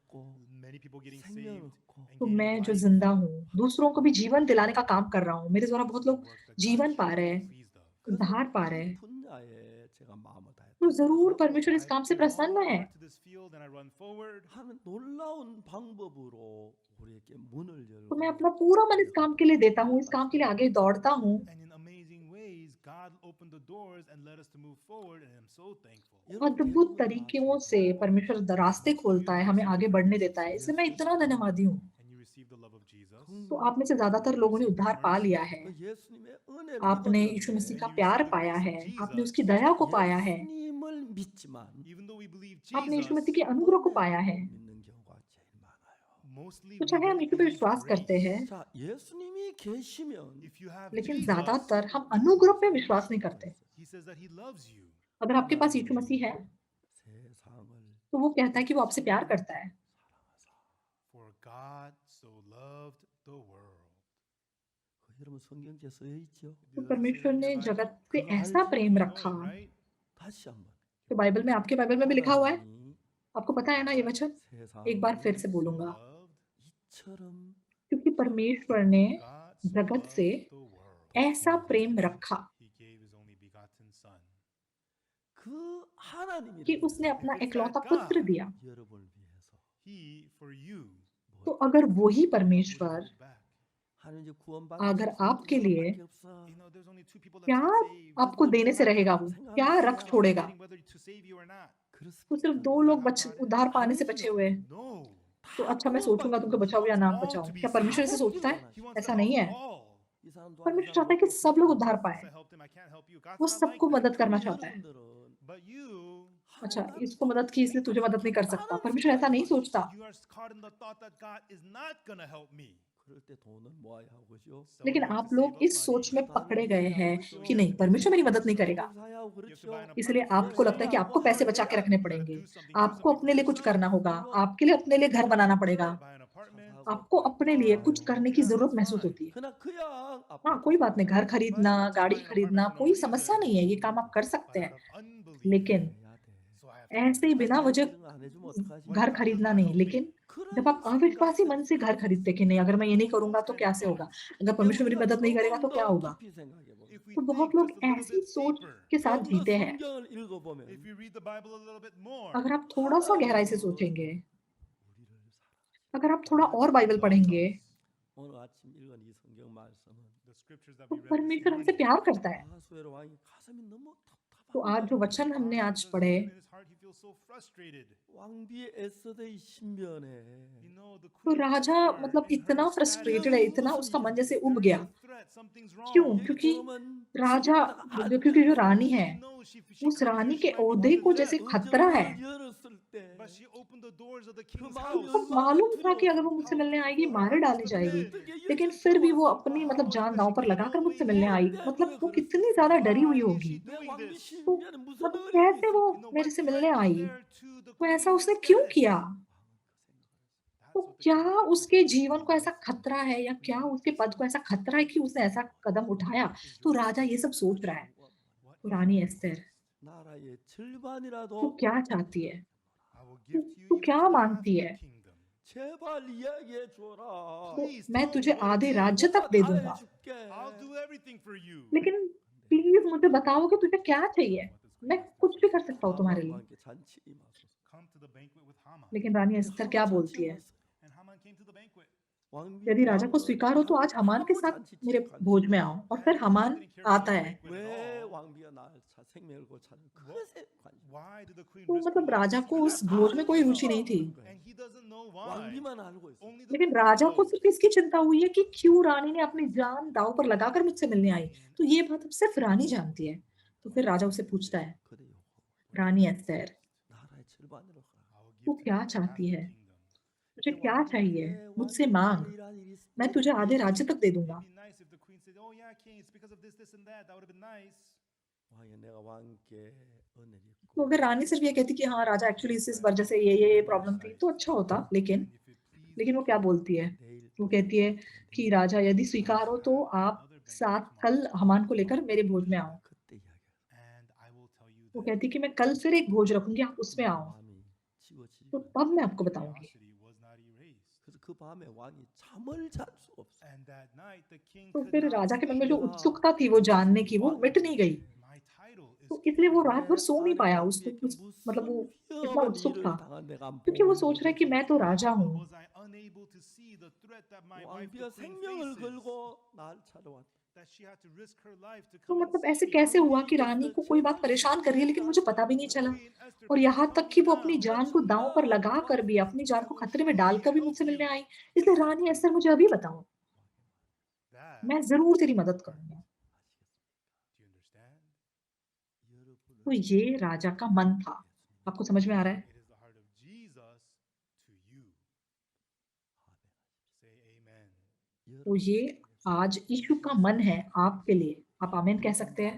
many people getting saved तो and मैं gaining जो life. जिंदा हूँ, दूसरों को भी जीवन दिलाने का काम कर रहा हूँ। मेरे द्वारा बहुत लोग Work that God जीवन पा is रहे हैं, pleased of. उद्धार पा रहे हैं। 제가 마음을 तो जरूर 다했다. परमेश्वर इस काम से I प्रसन्न go है। out to this field and I run forward. 하는 놀라운 방법으로 우리에게 문을 तो मैं 열고 अपना पूरा मन इस काम के लिए देता हूँ, इस काम के लिए आगे दौड़ता हूँ। And in amazing ways, God opened the doors and led us to move forward, and I'm so thankful. अद्भुत तरीकों से परमेश्वर रास्ते खोलता है, हमें आगे बढ़ने देता है। इसलिए मैं इतना धन्यवादी हूँ। And you received the love of Jesus. तो आप में से ज्यादातर लोगों ने उद्धार पा लिया है। 그 예수님의 은혜를 आपने यीशु मसीह 입었는데 का प्यार पाया है, आपने उसकी दया को पाया है, 예수님을 믿지만 Even though we believe आपने यीशु Jesus, मसीह के अनुग्रह को पाया है। 은혜를 믿는 경우가 제일 많아요. mostly तो we चाहे हम don't यीशु पे believe विश्वास करते grace. हैं, 자, 예수님이 계시면 If you have लेकिन Jesus, ज्यादातर हम अनुग्रह पे विश्वास नहीं करते। He says that He loves you. अगर आपके पास यीशु मसीह है, 세상을 तो वो कहता है कि वो आपसे प्यार करता है। For God so loved the world. 여러분 성경에 써 있죠. तो परमेश्वर ने जगत से 그거 ऐसा 알죠? प्रेम You know रखा। it, right? 다시 한번. तो बाइबल में, आपके बाइबल में भी लिखा हुआ है, 하나님이 आपको पता है ना ये वचन? एक बार फिर से बोलूंगा, Loved 이처럼 क्योंकि परमेश्वर ने God so जगत loved से the world. ऐसा प्रेम रखा He gave His only begotten Son. 그 하나님이 कि उसने अपना If it's इकलौता that पुत्र God, दिया। 여러분을 위해서 He for you. तो अगर वही What would परमेश्वर you hold back? 하나님 이제 구원받을 अगर 수 있는 आपके 두 लिए 사람밖에 없어. You know, there's only two people that क्या get saved. आपको देने से रहेगा, वो क्या रख छोड़ेगा? Deciding whether to save you or not. तो सिर्फ दो लोग उद्धार पाने से बचे हुए हैं। No. तो अच्छा मैं सोचूंगा तुमको बचाओ या ना बचाओ, क्या परमेश्वर ऐसे सोचता है? He wants ऐसा to नहीं help है। all. परमेश्वर चाहता है कि सब लोग उद्धार पाए, I helped him, I can't help you. God's वो not like सबको that. मदद करना चाहता है। But you, अच्छा, इसको मदद की इसलिए तुझे मदद नहीं कर सकता, परमेश्वर ऐसा नहीं सोचता। you are caught in the thought that God is not going to help me. 그럴 때 돈은 모아야 하고 그죠? So लेकिन you have आप to लोग save up इस सोच money. में पकड़े गए हैं कि नहीं, परमेश्वर मेरी मदद नहीं करेगा, इसलिए आपको लगता है कि आपको पैसे बचा के रखने पड़ेंगे, आपको अपने लिए कुछ करना होगा, आपके लिए अपने लिए घर बनाना पड़ेगा, Buy an apartment. आपको अपने लिए कुछ करने की जरूरत महसूस होती है। 그러나 그야 हाँ, कोई बात नहीं, घर खरीदना, गाड़ी खरीदना कोई समस्या नहीं है, ये काम आप कर सकते But हैं। out of unbelief, लेकिन so I have to ऐसे ही बिना वजह घर खरीदना नहीं, लेकिन जब आप अविश्वासी मन से घर खरीदते कि नहीं, अगर मैं ये नहीं करूंगा तो कैसे होगा, अगर परमेश्वर मेरी मदद नहीं करेगा तो क्या होगा, If we तो think बहुत लोग just a little ऐसी bit सोच deeper, के साथ जीते हैं। 성경을 읽어보면 if we read the Bible a little bit more, अगर आप थोड़ा सा गहराई से सोचेंगे, 우리를 अगर आप थोड़ा और बाइबल पढ़ेंगे, 오늘 아침 읽은 이 성경 말씀은 the scriptures that तो we read this परमेश्वर हमसे morning, प्यार करता है। 아하수에로 왕이 가슴이 너무 तो आज जो वचन हमने आज पढ़े, in his heart he feels so frustrated. 왕비의 에스더의 신변에 You know, the तो queen राजा Esther मतलब in her इतना status, फ्रस्ट्रेटेड है, इतना उसका मन जैसे उब there गया। is a threat, something's wrong. क्यों? क्योंकि राजा, क्योंकि जो रानी है, She knows she उस comes रानी here, के she might be ओहदे put को to जैसे death. खतरा है। 열었을 때 But she opened the doors of the king's 그 house. उसको मालूम था कि अगर वो मुझसे मिलने आएगी मारे डाली जाएगी, लेकिन फिर भी वो अपनी मतलब जान दांव पर लगाकर मुझसे मिलने आई। मतलब वो कितनी ज्यादा डरी हुई Why is होगी, she doing 왕비 this? 신변에 무슨 मतलब 어려움이 कैसे वो You know, मेरे what से threat मिलने is I, there to the वो ऐसा queen's उसने क्यों status? किया, That's तो what the क्या king was उसके thinking. जीवन को ऐसा खतरा है, या क्या उसके पद को ऐसा खतरा है कि उसने ऐसा कदम उठाया। तो राजा ये सब सोच रहा है। What तो if Rani it Esther, is? 나라의 절반이라도 तू क्या चाहती है, I will give to you तू even क्या to half मांगती the है? kingdom. 제발 이야기해 줘라. तो Please मैं tell तुझे me what आधे it is. राज्य तक 뭐가 दे 다 दूंगा, 해줄게. I'll do everything for you. लेकिन प्लीज मुझे बताओ कि तुझे क्या चाहिए, मैं कुछ भी कर सकता हूँ तुम्हारे 하만과 लिए। 함께 잔치 임하소서. Come to the banquet with Haman. लेकिन रानी 근데 एस्तर 하만 क्या 잔치 बोलती है, 왔어요. And Haman came to the banquet. यदि राजा को 왕비는 स्वीकार हो तो आज हमान के 아무 साथ 잔치 मेरे 관심 भोज में 없어. आओ। और फिर हमान आता है। 왜 왕비가 나를 생명을 고차는 그것에 관심. Why did the queen तो risk her मतलब life राजा to को see उस that? भोज में कोई रुचि नहीं थी, And he doesn't know why. 왕비만 알고 있어. Only the लेकिन queen राजा को knows. सिर्फ इसकी चिंता हुई है कि क्यों रानी ने अपनी जान दांव पर लगाकर मुझसे मिलने आई। तो ये बात अब सिर्फ रानी जानती है। तो फिर राजा उसे पूछता है, 그래 요구하고 रानी एस्तर, 나라의 절반으로 하라. I will तू give to क्या you half चाहती the है, kingdom. तुझे क्या चाहिए, मुझसे 왕이 मांग, 말이란 일이 मैं तुझे आधे राज्य तक दे दूंगा। It'd be nice if the queen said, "Oh yeah, king, it's because of this, this, and that." That would have been nice. 왕이 내가 왕께 은혜를 तो अगर रानी सिर्फ ये कहती कि हाँ राजा एक्चुअली इस वजह से ये प्रॉब्लम थी तो अच्छा होता, लेकिन And if it pleases लेकिन वो क्या बोलती है, 내일 वो कहती है कि राजा यदि स्वीकार हो तो आप साथ कल हमान को लेकर मेरे भोज में आओ। 그때 이야기하라. and I will tell you वो that कहती कि मैं कल फिर एक भोज रखूंगी, आप उसमें आओ, 밤이 지워지고 तो तब मैं आपको बताऊंगी। curiosity was not erased. 그래서 그 밤에 왕이 잠을 잘 수 없어. And that night the king तो could फिर not राजा के मन में sleep. जो उत्सुकता थी वो जानने की, वो मिट नहीं गई। My title is तो इसलिए वो रात भर 내 सो नहीं 아내 पाया। 왕비에게 मतलब वो 무슨 इतना 위험한 उत्सुक 일을 था 당한 내가 안 क्योंकि वो 보고 सोच रहा है कि मैं तो राजा हूँ। was I unable to see the threat that my wife 왕비가 the queen 생명을 faces, 걸고 날 찾아왔다. that she had to risk her life to तो come and मतलब see ऐसे me. कैसे हुआ कि रानी को कोई बात परेशान कर रही है लेकिन मुझे पता भी नहीं चला, Queen Esther, और please यहाँ tell तक me कि वो now. अपनी जान को दांव पर लगा कर भी, अपनी जान को खतरे में डालकर भी मुझसे मिलने आई। इसलिए रानी एस्तर मुझे अभी बताओ, That, मैं जरूर तेरी मदद करूंगा। do you understand? तो ये राजा का मन था। आपको समझ में आ रहा है? It is the heart of Jesus to you. Say amen. तो ये आज यीशु का मन है आपके लिए। आप आमीन कह सकते हैं?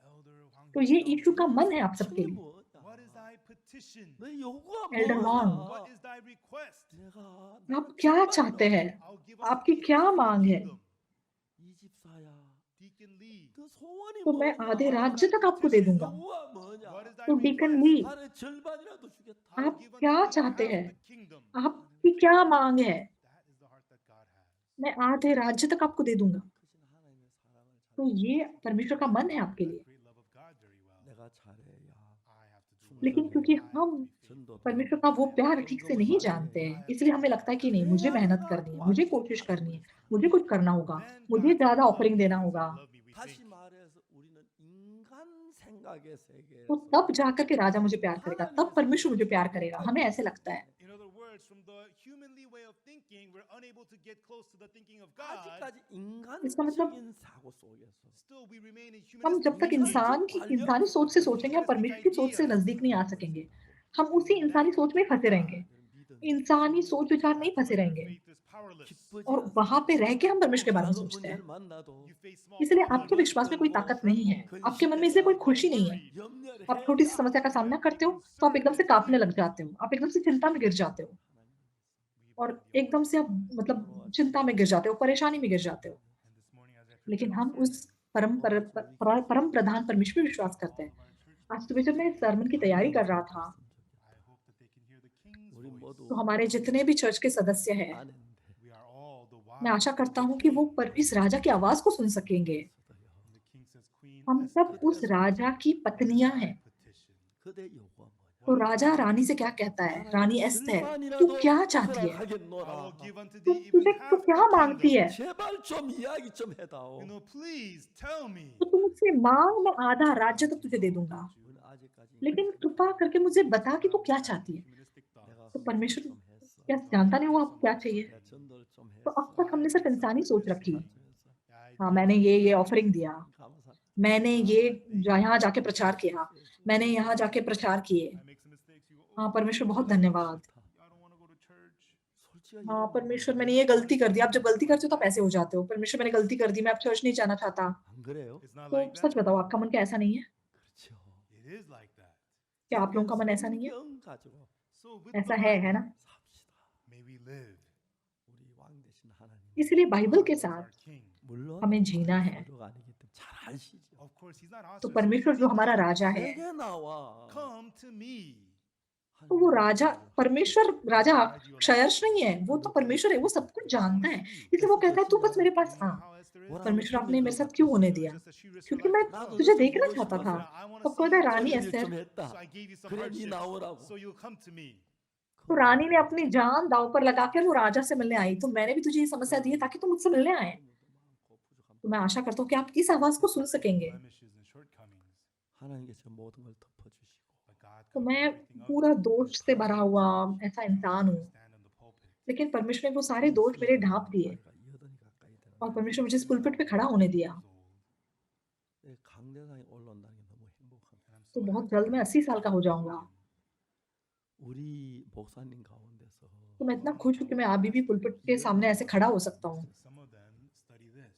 Elder Wang तो ये Hussein, यीशु का मन है आप सबके लिए। what is thy petition? 내 요구가 Elder Wang. What is thy request? 내가 आप क्या चाहते हैं? I'll give unto आपकी thee क्या half the मांग है? kingdom. 이 집사야. Deacon Lee, 그 소원이 तो मैं 뭐냐? आधे राज्य तक आपको दे दूंगा। 요구가 뭐냐? what is thy तो request? डीकन ली, 나는 절반이라도 주겠다. I'll आप give unto क्या thee चाहते half हैं? the kingdom. आपकी क्या मांग है? That is the heart that God has. मैं आधे राज्य तक आपको दे दूंगा। 크신 하나님의 사랑을 잘 तो ये परमेश्वर का मन है आपके That लिए। great love of God very well. 내가 잘해야 I have to do लेकिन well. क्योंकि I have to हम be faithful. 전도 परमेश्वर का वो प्यार ठीक से नहीं जानते हैं, इसलिए हमें लगता है कि नहीं, मुझे मेहनत करनी है, मुझे कोशिश करनी है, मुझे कुछ करना होगा, Then मुझे God ज्यादा will ऑफरिंग love देना you. होगा। Love me, we 다시 think. 말해서 우리는 인간 생각의 तो 세계에서 तब जाकर के राजा मुझे प्यार करेगा, तब परमेश्वर मुझे प्यार करेगा। हमें ऐसे लगता है। In other words, from the humanly way of thinking, we're unable to get close to the thinking of God. 아직까지 इसका मतलब 인간적인 사고 속에서 Still, we remain in हम जब तक humanistic इंसान की इंसानी सोच से सोचेंगे, हम परमेश्वर की सोच से नजदीक नहीं आ सकेंगे। हम उसी इंसानी सोच में फंसे रहेंगे, इंसानी सोच विचार नहीं फंसे रहेंगे, faith is powerless. और वहां पे रह के हम परमेश्वर के बारे में सोचते हैं। You face small इसलिए problems. आपके विश्वास में कोई ताकत नहीं है, आपके मन में इसलिए कोई खुशी नहीं है। आप छोटी सी समस्या का सामना करते हो तो आप एकदम से कांपने लग जाते हो, आप एकदम से चिंता में गिर जाते हो, और एकदम से आप मतलब चिंता में गिर जाते हो, परेशानी में गिर जाते हो। And this morning, as I लेकिन prepare हम for उस परम प्रधान परमेश्वर में विश्वास करते हैं। आज सुबह जब मैं इस sermon की तैयारी कर रहा था, I hope that they can hear the King's 우리 voice. 모두 तो हमारे जितने भी चर्च के सदस्य हैं, 아는데 We are all the मैं wives आशा of करता the हूँ कि वो King. इस राजा की आवाज को सुन सकेंगे। And the King says, Queen हम Esther, सब उस राजा की पत्नियां हैं। petition. 그대 요구가 뭐냐? तो राजा रानी से क्या कहता है? रानी एस्तर, तू क्या चाहती है? I will give unto तू thee even तुझे तू half क्या the मांगती kingdom. है? 제발 좀 이야기 좀 해다오. You know, please tell me. तो तू मुझसे मांग, मैं आधा राज्य तक तुझे दे दूंगा। 우리는 아직까지 लेकिन कृपा करके मुझे बता कि तू क्या चाहती है। Humanistic thought. 내가 तो परमेश्वर 좀 했어. क्या जानता नहीं वो आपको क्या चाहिए? 내가 전도를 좀 तो 했어. अब तक हमने सिर्फ इंसानी सोच रखी। I हाँ, मैंने ये ऑफरिंग दिया, 감사. मैंने ये यहाँ जाके प्रचार किया, मैंने यहाँ जाके प्रचार किए। make some mistakes. You go, हाँ परमेश्वर, बहुत धन्यवाद। I don't want to go to church. 솔직히 हाँ परमेश्वर, मैंने ये गलती कर दी। आप जब गलती करते हो तो आप ऐसे हो जाते हो। परमेश्वर, मैंने गलती कर दी, मैं अब चर्च नहीं जाना चाहता। 안 그래요? It's not तो like सच that. बताओ, आपका मन क्या ऐसा नहीं है? 그렇죠. It is like that. क्या आप लोगों का मन ऐसा नहीं है? 성경 가지고 So with ऐसा the है ना? 삽시다. may we live. 우리 왕 되신 하나님. इसलिए बाइबल के As साथ our King. 물론 हमें जीना है। 서로가 아니기 때문에 잘 아시죠. Of course, he's not तो ostracized. परमेश्वर जो हमारा राजा है, 내게 나와. Come to me. तो वो राजा परमेश्वर राजा provide you a lot of क्षयर्ष नहीं है, वो तो परमेश्वर है, वो सब कुछ जानता है। इसलिए वो कहता है तू बस मेरे You pass know uh. how Esther is? 보라는 परमेश्वर आपने मेरे साथ 표면으로 क्यों 갖고 होने 있어. दिया? Just that she risked her क्योंकि life मैं to 나도 come. तुझे 너좀 देखना 보고 चाहता था। 싶어서 I want तो to see कहता है you. Rani 어쩔 일을 Esther, 좀 했다. So I gave you some 그래 네 hardships. 나오라고. So you'll come to me. तो रानी ने अपनी जान दांव पर लगाकर वो राजा से मिलने आई। तो मैंने भी तुझे ये समस्या दी है ताकि तुम मुझसे मिलने आए। तो मैं आशा करता हूँ कि आप इस आवाज को सुन सकेंगे। Blemishes and shortcomings. 하나님께서 모든 걸 덮어주시고 But God तो covered मैं everything up. पूरा दोष से भरा हुआ ऐसा इंसान हूँ, Stand on the pulpit. लेकिन परमेश्वर ने वो सारे दोष मेरे ढांप दिए 나이가 여든이 가까이 되는 और परमेश्वर मुझे इस पुलपिट पे खड़ा होने दिया। Years old. 내 강대상에 올라온다는 게 너무 행복합니다. And I'm तो so बहुत happy जल्द मैं that 80 साल का हो जाऊंगा। 우리 목사님 가운데서 तो मैं इतना खुश हूँ कि मैं अभी भी पुलपिट के सामने ऐसे खड़ा हो सकता हूँ। some of them study this.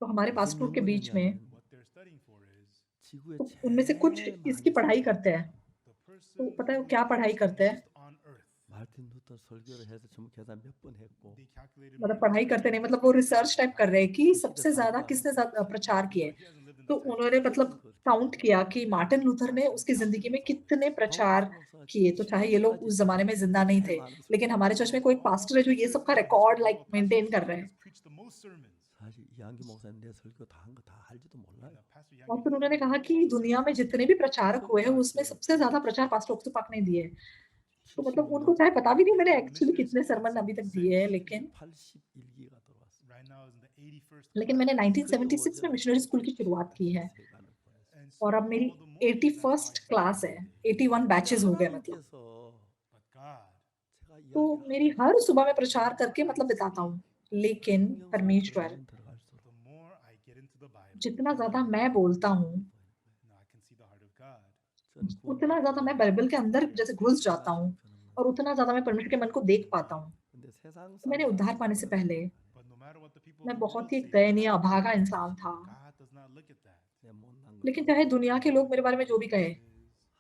तो हमारे 무슨 पास के बीच में 연구냐면 What they're studying for is 지구에 तो उनमें से कुछ 제일 इसकी 많이 पढ़ाई 지구에 करते हैं। the person तो पता है वो who क्या is पढ़ाई करते हैं? most on earth. 마르틴 루터 설교를 해서 전부 계산 몇 번 했고 They calculated मतलब Martin पढ़ाई Luther करते नहीं, King's मतलब वो speech रिसर्च टाइप कर रहे हैं कि सबसे ज्यादा किसने ज्यादा प्रचार किए। But he hasn't lived in तो the time. उन्होंने मतलब काउंट किया कि मार्टिन लूथर ने उसकी जिंदगी में कितने प्रचार किए। तो चाहे ये लोग उस जमाने में जिंदा नहीं थे, लेकिन हमारे चर्च में कोई पास्टर है जो ये सब का रिकॉर्ड लाइक मेंटेन कर रहे हैं। Preached the most sermons. 사실 이한기 목사님 내 설교 다 한 거 다 알지도 몰라요. Pastor और Yang फिर उन्होंने कहा कि दुनिया में जितने भी प्रचारक हुए हैं उसमें सबसे ज्यादा प्रचार पास्टर ओक्सपाक ने दिए। तो मतलब उनको चाहे पता भी नहीं मैंने एक्चुअली कितने सरमन अभी तक दिए हैं, लेकिन 81기가 들어왔어요. right now is in the 81st लेकिन मैंने 1976 में मिशनरी स्कूल की शुरुआत की है And और so अब मेरी all the more reason that's 81st why class है। 81 बैचेस हो गए मतलब। But God, 제가 तो मेरी हर सुबह मैं प्रचार करके मतलब बिताता हूँ, लेकिन परमेश्वर the more I get into the Bible, जितना ज्यादा मैं बोलता हूँ now I can see the heart of God. उतना ज्यादा मैं बाइबल के अंदर जैसे घुस जाता हूँ और उतना ज्यादा मैं परमेश्वर के मन को देख पाता हूँ। 근데 세상 तो मैंने उद्धार पाने से पहले But no matter what the people मैं of the बहुत world ही say, दयनीय अभागा इंसान था, God does not look at that. 내 못난 거 लेकिन चाहे दुनिया के लोग मेरे बारे में जो भी कहे,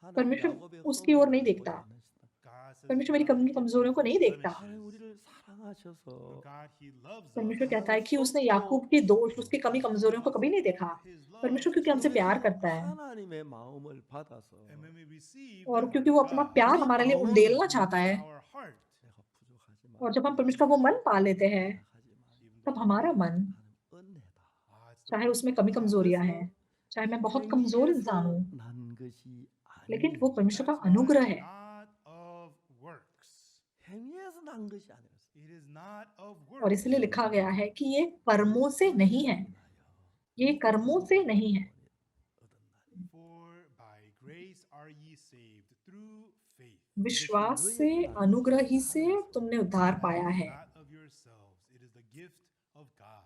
하나님 परमेश्वर 야곱의 उसकी ओर नहीं 허물을 देखता। 보지 않으시다. God says परमेश्वर He मेरी does not look at कमजोरियों को नहीं Jacob's देखता। 하나님 blemishes. 우리를 사랑하셔서 But God, He loves परमेश्वर us. कहता है कि उसने याकूब के दोष, उसकी कमी कमजोरियों को कभी नहीं देखा। His love, परमेश्वर क्योंकि हमसे प्यार करता है 하나님의 마음을 받아서 and when we receive और the क्योंकि heart वो of अपना God, प्यार हमारे लिए उंडेलना चाहता है, our heart, 내가 부족하지만 और जब हम परमेश्वर का वो मन पा लेते हैं, 하지만 तब हमारा मन, 나는 은혜다. it's the चाहे उसमें कमी कमजोरियां हैं, चाहे मैं बहुत कमजोर इंसान हूँ, 행위에서 난 것이 लेकिन वो 아니 परमेश्वर का That's why अनुग्रह है। not of works. 행위에서 난 것이 아니었어. It is not of और works. इसलिए लिखा गया है कि ये कर्मों से नहीं है, ये कर्मों से नहीं है। For by grace are ye saved through faith. विश्वास से, अनुग्रह ही से तुमने उद्धार पाया है। Not of yourselves. It is the gift of God.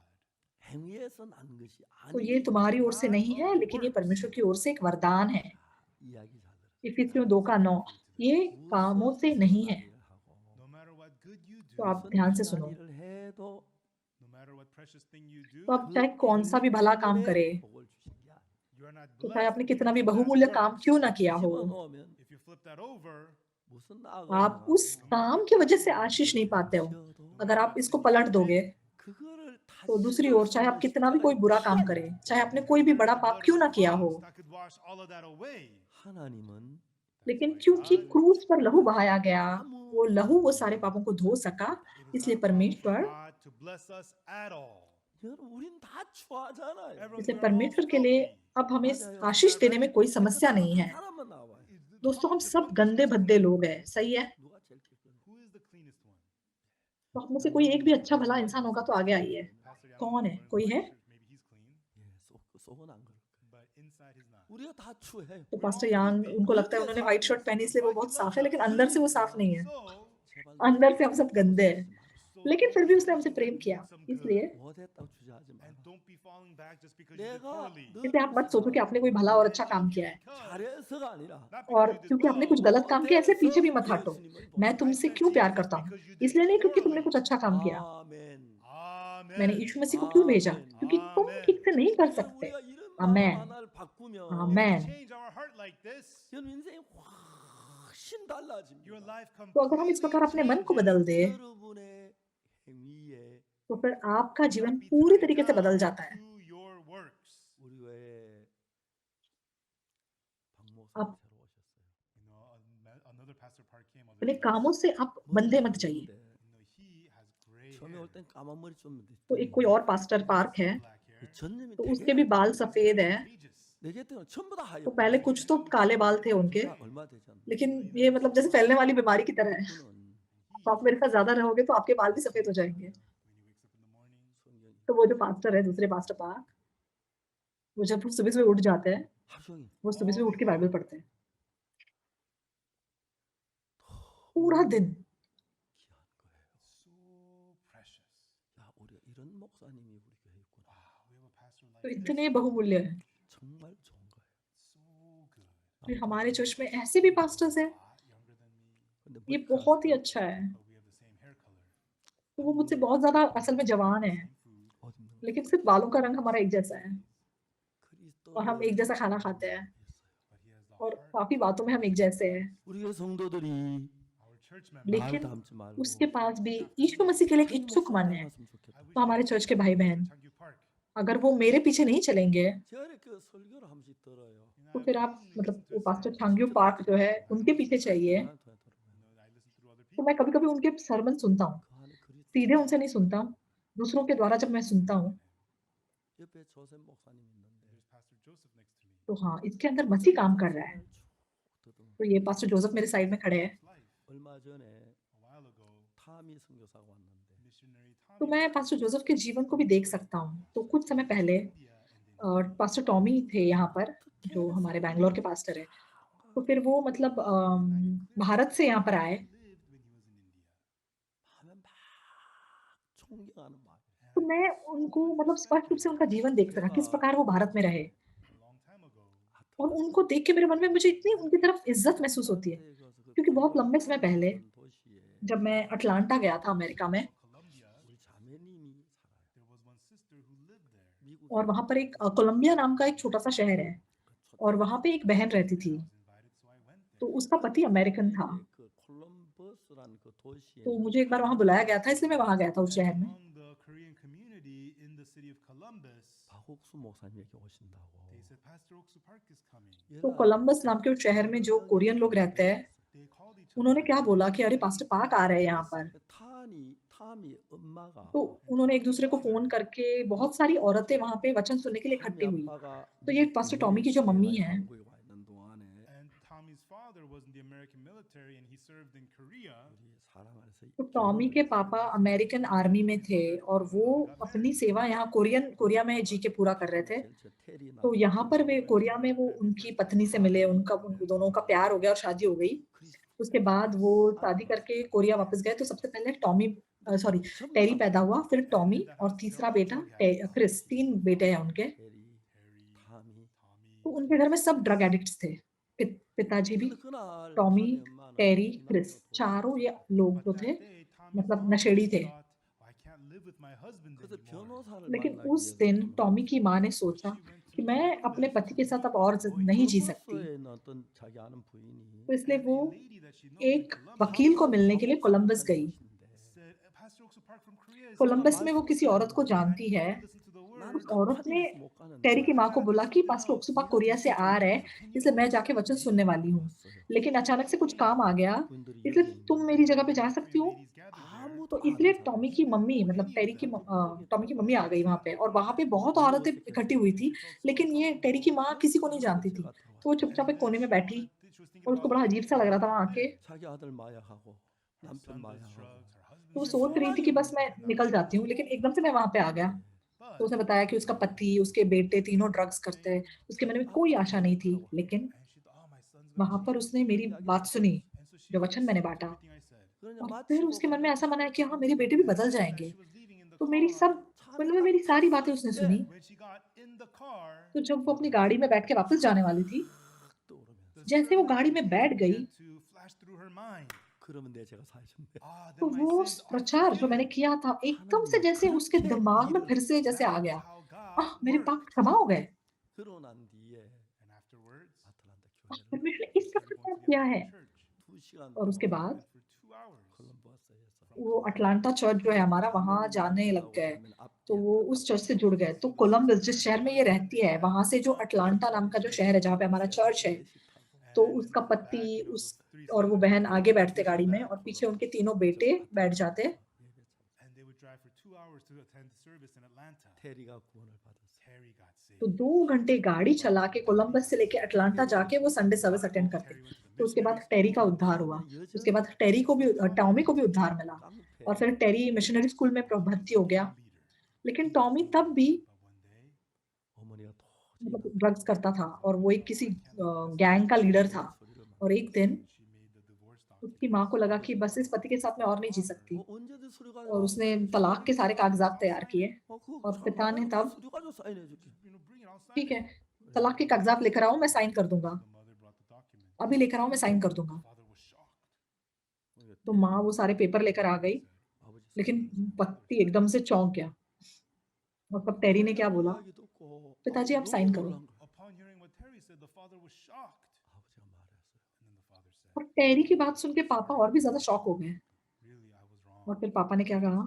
행위에서 난 것이 तो 아니 ये तुम्हारी ओर से नहीं है, लेकिन ये परमेश्वर की ओर से एक वरदान है। 이야기 잘 들어. इफिसियों 2:9, ये कामों से नहीं है। No matter what good you तो do, आप ध्यान से सुनो। 일을 해도 no matter what precious thing you do, तो आप चाहे कौन सा भी भला काम करे, 복을 주신 게 아니야. you are not तो चाहे blessed आपने कितना भी because of बहुमूल्य that काम works. क्यों ना किया हो, 집어 넣으면 If you flip that over, 무슨 나가 आप उस काम की वजह से आशीष नहीं पाते हो। अगर आप इसको पलट दोगे, 그거를 तो 다시 दूसरी ओर चाहे आप कितना भी कोई बुरा काम करे, चाहे आपने कोई भी बड़ा पाप क्यों ना किया हो, that could wash all of that away. 하나님은 लेकिन क्योंकि क्रूस पर लहू बहाया गया, वो लहू वो सारे पापों को धो सका, It is इसलिए not a problem for परमेश्वर, God to bless us at all. 여러분 우린 다 추하잖아요. Everyone, इसलिए we're all परमेश्वर के लिए filthy. अब हमें आशीष देने में कोई समस्या नहीं है। 사람만 나와요. दोस्तों, हम सब गंदे भद्दे लोग हैं, सही है। 누가 제일 깨끗해? Who is the cleanest one? तो हम में से कोई एक भी अच्छा भला इंसान होगा तो आगे आइए। Pastor Yang कौन है? wearing कोई white है? shirt, maybe he's clean, 예, 속은 안 그럴 거예요. but inside he's not. 우리가 다 추해요. तो पास्टर यांग, उनको लगता है उन्होंने व्हाइट शर्ट पहनी इसलिए वो बहुत साफ है, लेकिन अंदर से वो साफ नहीं है। So, 제발 अंदर से हम सब गंदे हैं, so लेकिन फिर भी उसने हमसे don't प्रेम feel किया। some good. इसलिए 못했다고 주저하지 마라. And don't be falling back just because you did 내가 poorly. इसलिए आप मत सोचो कि आपने कोई भला और अच्छा काम किया है, 잘해서가 아니라 Not और because you did क्योंकि आपने well. कुछ गलत काम किया इसलिए पीछे भी मत 못해서 हटो। 예수님을 मैं I तुमसे sent क्यों प्यार Jesus करता हूँ, because you did इसलिए नहीं क्योंकि तुमने poorly. कुछ अच्छा काम किया। 아멘. मैंने Amen. यीशु मसीह को क्यों भेजा, क्योंकि तुम ठीक से नहीं कर सकते। 우리가 이런 아멘. 마음 하나를 바꾸면 아멘. Change our heart like this. 여러분 인생이 훨씬 달라집니다. Your life तो अगर हम इस प्रकार अपने मन को completely बदल दे, 여러분의 행위에 तो फिर आपका जीवन changes. पूरी Not be तरीके से tied बदल down जाता है। to your works. 우리 외에 박 목사님 आप- 새로 오셨어요. You know, another Pastor Park अपने कामों से आप बंधे मत जाइए। He has gray 처음에 hair. 올 땐 까만 머리 좀 तो एक कोई और पास्टर पार्क है, 이 전님이 तो 되게 उसके भी बाल सफेद हैं। Ages. 내게 때는 전부 다 तो 하얗고 पहले कुछ तो काले बाल थे उनके, 얼마 되지 않나. लेकिन ये मतलब जैसे फैलने वाली बीमारी की तरह है। 그는 आप मेरे साथ ज़्यादा रहोगे तो आपके बाल भी सफेद हो जाएँगे। When he wakes up in the morning, 성경이 तो वो जो पास्टर है, दूसरे पास्टर पार्क, वो जब सुबह-सुबह उठ जाते हैं, 하루 종일 वो सुबह-सुबह all उठ day के बाइबल long, पढ़ते हैं। पूरा दिन। 귀한 거예요. so precious. 야, 우리가 이런 목사님이 우리 교회에 있구나. Wow, we have a pastor like तो this. इतने बहुमूल्य हैं। 정말 좋은 거예요. So good. फिर हमारे चर्च में ऐसे भी पास्टर्स हैं, A lot younger than me, 근데 ये 머리카락 बहुत ही अच्छा है। but we have the same hair color. तो वो मुझसे बहुत ज़्यादा असल में जवान है, Same food. 어디 있는 거예요? लेकिन सिर्फ बालों का रंग हमारा एक जैसा है और हम एक 그리스도를 जैसा खाना खाते हैं 있어요. But he has the और heart. काफ़ी बातों में हम एक जैसे हैं। 우리 교회 성도들이 Our church members. 말 लेकिन 담지 말고 उसके पास भी यीशु मसीह के लिए एक 참 इच्छुक मन है। 닮았으면 좋겠다. I wish तो हमारे they चर्च के would भाई come to बहन, Changi Park. अगर वो मेरे पीछे नहीं चलेंगे, 제가 이렇게 설교를 한 번씩 들어요. तो फिर आप मतलब वो पास्टर छांग्यू पार्क जो है, उनके पीछे चाहिए। 나한테 들어요. I listen through other तो मैं people. कभी-कभी उनके सरमन सुनता हूँ, 그 안에 그리스도 सीधे उनसे नहीं सुनता, दूसरों के द्वारा जब मैं सुनता हूँ, 옆에 조셉 목사님 있는데 There's Pastor Joseph next to me. तो हाँ, इसके अंदर मसीह काम कर रहा है। तो ये पास्टर जोसेफ मेरे साइड में खड़े हैं। His life. 얼마 전에 A while ago, 타미 선교사가 왔는데 missionary तो Tommy मैं पास्टर जोसेफ के जीवन को भी देख सकता हूँ। तो कुछ समय पहले India and in pastor Tommy थे यहाँ पर, जो हमारे बैंगलोर के पास्टर हैं। तो फिर वो मतलब भारत से यहाँ पर आए। lived when he was in India. 밤에 막 존경하는 마음. तो मैं उनको मतलब स्पष्ट रूप से उनका जीवन देख सका, किस प्रकार वो भारत में रहे। A long time ago, और उनको देख के मेरे मन में मुझे इतनी उनकी तरफ इज़्ज़त महसूस होती है। क्योंकि बहुत लंबे समय पहले जब मैं अटलांटा गया था अमेरिका में, Colombia, 우리 자매님이 살아요. there was one sister who lived there. 미국 और वहाँ पर एक कोलंबिया नाम का एक छोटा-सा शहर है और वहाँ पे एक बहन रहती थी। I was invited, so I went तो there. उसका पति अमेरिकन था। 그 콜럼버스라는 그 도시에 तो मुझे एक बार वहाँ बुलाया गया था, इसलिए मैं वहाँ गया था उस शहर में। Among the Korean community in the city of Columbus, 박옥수 목사님에게 오신다고. they said Pastor Oksu Park is coming. तो कोलंबस नाम के उस शहर में जो कोरियन लोग रहते हैं, They called each other. उन्होंने क्या बोला कि अरे पास्टर पार्क आ रहे हैं यहाँ पर। 타미 엄마가 तो उन्होंने एक दूसरे को फ़ोन करके बहुत सारी औरतें वहाँ पे वचन सुनने के लिए इकट्ठी हुई। तो ये पास्टर टॉमी की जो मम्मी हैं, 한국에 와 있는 동안에 And Tommy's father was in the American military and he served in Korea. 우리 사랑 안에서 तो टॉमी के पापा अमेरिकन आर्मी में थे और वो अपनी सेवा यहाँ कोरिया में जी के पूरा कर रहे थे। तो यहाँ पर वे कोरिया में वो उनकी पत्नी से मिले, उन दोनों का प्यार हो गया और शादी हो गई। उसके बाद वो शादी करके कोरिया वापस गए। तो सबसे पहले टेरी पैदा हुआ, फिर टॉमी और तीसरा बेटा क्रिस। 3 बेटे हैं उनके। 해리, 타미. तो उनके घर में सब ड्रग एडिक्ट्स थे। पिताजी भी, 그날 टॉमी, 타미 엄마는 टेरी, 이 क्रिस, 남자도 चारों ये 도와주고 लोग But जो that थे day, Tommy's मतलब mom नशेड़ी थे। thought, "Oh, I can't live with my husband 그래서 anymore." 변호사를 लेकिन 만나기 उस 위해서 दिन 토론을 टॉमी की माँ ने सोचा कि मैं अपने पति के साथ अब और नहीं जी सकती। 콜럼버스에 있는 어떤 자기 아는 부인이 तो इसलिए And वो a lady that she knows in एक Columbus वकील को मिलने के लिए कोलंबस गई। said, Pastor Oksu Park from Korea is Columbus coming. में वो किसी औरत को I जानती need you है। to listen to the 나는 word. उस औरत ने 급하게 못 가는데 टेरी की माँ को But बोला there's कि something pastor else. ओक्सुपा You have Korea to से listen to आ it. रहे हैं, Can you इसलिए मैं listen जाके to वचन me? सुनने वाली हूँ। 왔어요. लेकिन अचानक से कुछ काम आ गया, 부인들이 इसलिए 여기 तुम मेरी जगह पे जा Three सकती हो। ladies gathered there. 아무도 तो 아는 इसलिए 사람 टॉमी की मम्मी मतलब टॉमी की मम्मी आ गई वहाँ पे और वहाँ पे बहुत औरतें इकट्ठी हुई थी, लेकिन ये टेरी की माँ किसी को नहीं जानती थी। तो वो चुपचाप एक कोने में बैठी और उसको बड़ा अजीब सा लग रहा था वहाँ आके। 자기 아들 마약하고 Her 남편 son does 마약하고 drugs, her husband तो वो does सोच रही थी कि बस मैं निकल जाती हूँ, लेकिन एकदम से मैं वहाँ पे आ गया। तो उसने बताया कि उसका पति, उसके बेटे तीनों ड्रग्स करते हैं। उसके मन में कोई आशा नहीं थी, लेकिन And she thought, oh, my son's gonna वहाँ पर change. उसने मेरी बात सुनी, And so she जो वचन मैंने listened to बांटा, everything I said. 그러냐 और फिर उसके मन में ऐसा मना कि हाँ मेरे बेटे भी बदल As जाएंगे। she was leaving in the तो मेरी car, सब मतलब मेरी सारी बातें उसने सुनी। when she got in the car, तो जब वो अपनी गाड़ी में बैठ के वापस जाने वाली थी, 떠오르면서 the जैसे वो sermon गाड़ी में बैठ गई, began to flash through her mind. 그러면 내 죄가 사해졌네. Ah, तो then my वो sins are प्रचार जो मैंने forgiven. किया था एकदम से जैसे उसके दिमाग में फिर से जैसे आ That's गया, how God मेरे पाप worked. क्षमा हो गए। 그러고 난 뒤에 And afterwards, 아틀란타 교회를 परमेश्वर ने इस प्रकार काम किया है। 2시간 और उसके बाद went for 2 hours. 콜럼버스에서 वो अटलांटा चर्च जो है हमारा, वहाँ जाने लग गए। तो वो उस चर्च से जुड़ गए। तो कोलंबस जिस शहर में ये रहती है, वहाँ से जो अटलांटा नाम का जो शहर है जहाँ पे हमारा चर्च है, तो उसका पति उस और वो बहन आगे बैठते गाड़ी में और पीछे उनके तीनों बेटे बैठ जाते। And they would drive for 2 hours to attend the service in Atlanta. 테리가 구원을 받았어요. Terry got saved. तो 2 घंटे गाड़ी चला के कोलंबस से लेके अटलांटा जाके वो संडे सर्विस अटेंड करते। तो उसके बाद टेरी का उद्धार हुआ। उसके बाद टेरी को भी टॉमी को भी उद्धार मिला और फिर टेरी मिशनरी स्कूल में भर्ती हो गया। लेकिन टॉमी तब भी But one day, 어머니가 मतलब 도저히 ड्रग्स करता था और वो एक किसी गैंग का लीडर था। और एक दिन she made the divorce उसकी document. माँ को लगा कि बस इस पति के साथ मैं और नहीं जी सकती 언제든 수리 가져. और उसने तलाक के सारे कागजात तैयार किए। और पिता ने तब 수리 가져 사인해 줄게. Bring it, I'll sign ठीक it. है, तलाक के कागजात लेकर आओ, मैं साइन कर दूंगा। The mother brought the document. अभी लेकर आओ, मैं साइन कर दूंगा। Father was shocked. तो माँ वो सारे पेपर लेकर आ गई, 아버지 लेकिन पति एकदम से चौंक गया। और तब टेरी ने क्या बोला, 이야기 듣고 पिताजी आप साइन करो। 놀란 거야. Upon hearing what Terry said, the father was shocked. 아버지가 말했어요. And then the father said, और टेरी की बात सुन के पापा और भी ज्यादा शॉक हो गए। really, I was wrong. और फिर पापा ने क्या कहा,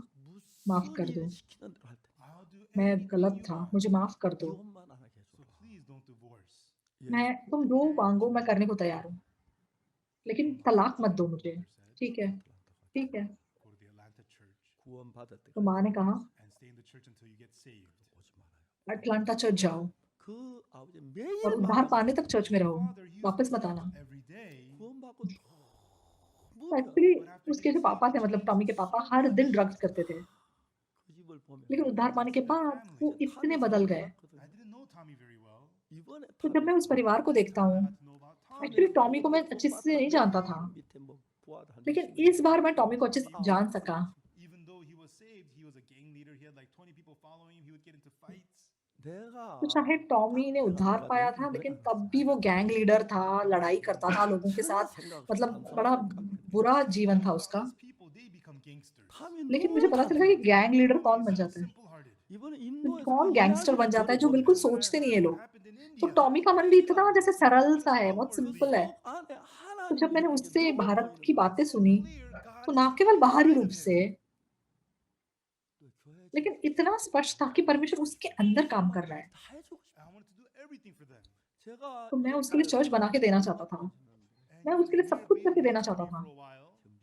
माफ 무슨 कर दो, 일 시키는 대로 할 때. I'll do मैं anything गलत you था, want. मुझे माफ कर दो। 이혼만 안 하게 So 해줘. please don't divorce. मैं तुम जो मांगो मैं करने को तैयार हूँ, लेकिन तलाक मत दो मुझे। ठीक है, ठीक है। Go to the Atlanta church 구원 받을 때 तो माँ ने कहा and stay in the church until you get saved. 오지 말아요. Atlanta church जाओ 그 아버지 और 매일 उद्धार पाने तक चर्च में रहो, Father used वापस to मत tell आना। every day. 구원 받고 तो 너무 एक्चुअली उसके जो पापा थे, मतलब टॉमी के पापा, हर दिन ड्रग्स करते थे, 그 집을 보면 लेकिन उद्धार पाने के बाद वो इतने बदल गए। I didn't know Tommy very well. 이번에 तो जब मैं उस परिवार को देखता हूँ, I got to know about Tommy. Actually Tommy को मैं अच्छे से नहीं जानता था, 밑에 뭐 부하들 한 लेकिन 20 इस बार मैं टॉमी को अच्छे से जान सका। Even though he was saved, he was a gang leader. He had like 20 people following him. He would get into fights. 내가 तो चाहे टॉमी ने उद्धार पाया था, लेकिन तब भी वो गैंग लीडर था, लड़ाई करता था लोगों के साथ, मतलब बड़ा बुरा जीवन था उसका। These people, they become gangsters. लेकिन मुझे पता चला कि गैंग लीडर कौन बन जाता है, Simple-hearted. 이번에 तो 인도에서 कौन गैंगस्टर बन जाता है, जो बिल्कुल सोचते नहीं है लोग। तो टॉमी का मन भी इतना जैसे सरल सा है, बहुत सिंपल है। तो जब मैंने उससे भारत की बातें सुनी, तो ना केवल बाहरी रूप से, लेकिन इतना स्पष्ट था कि परमेश्वर उसके अंदर काम कर रहा है। I wanted to do everything for them. तो मैं उसके लिए चर्च बना के देना चाहता था, And मैं उसके लिए सब कुछ करके देना चाहता था। for a while, and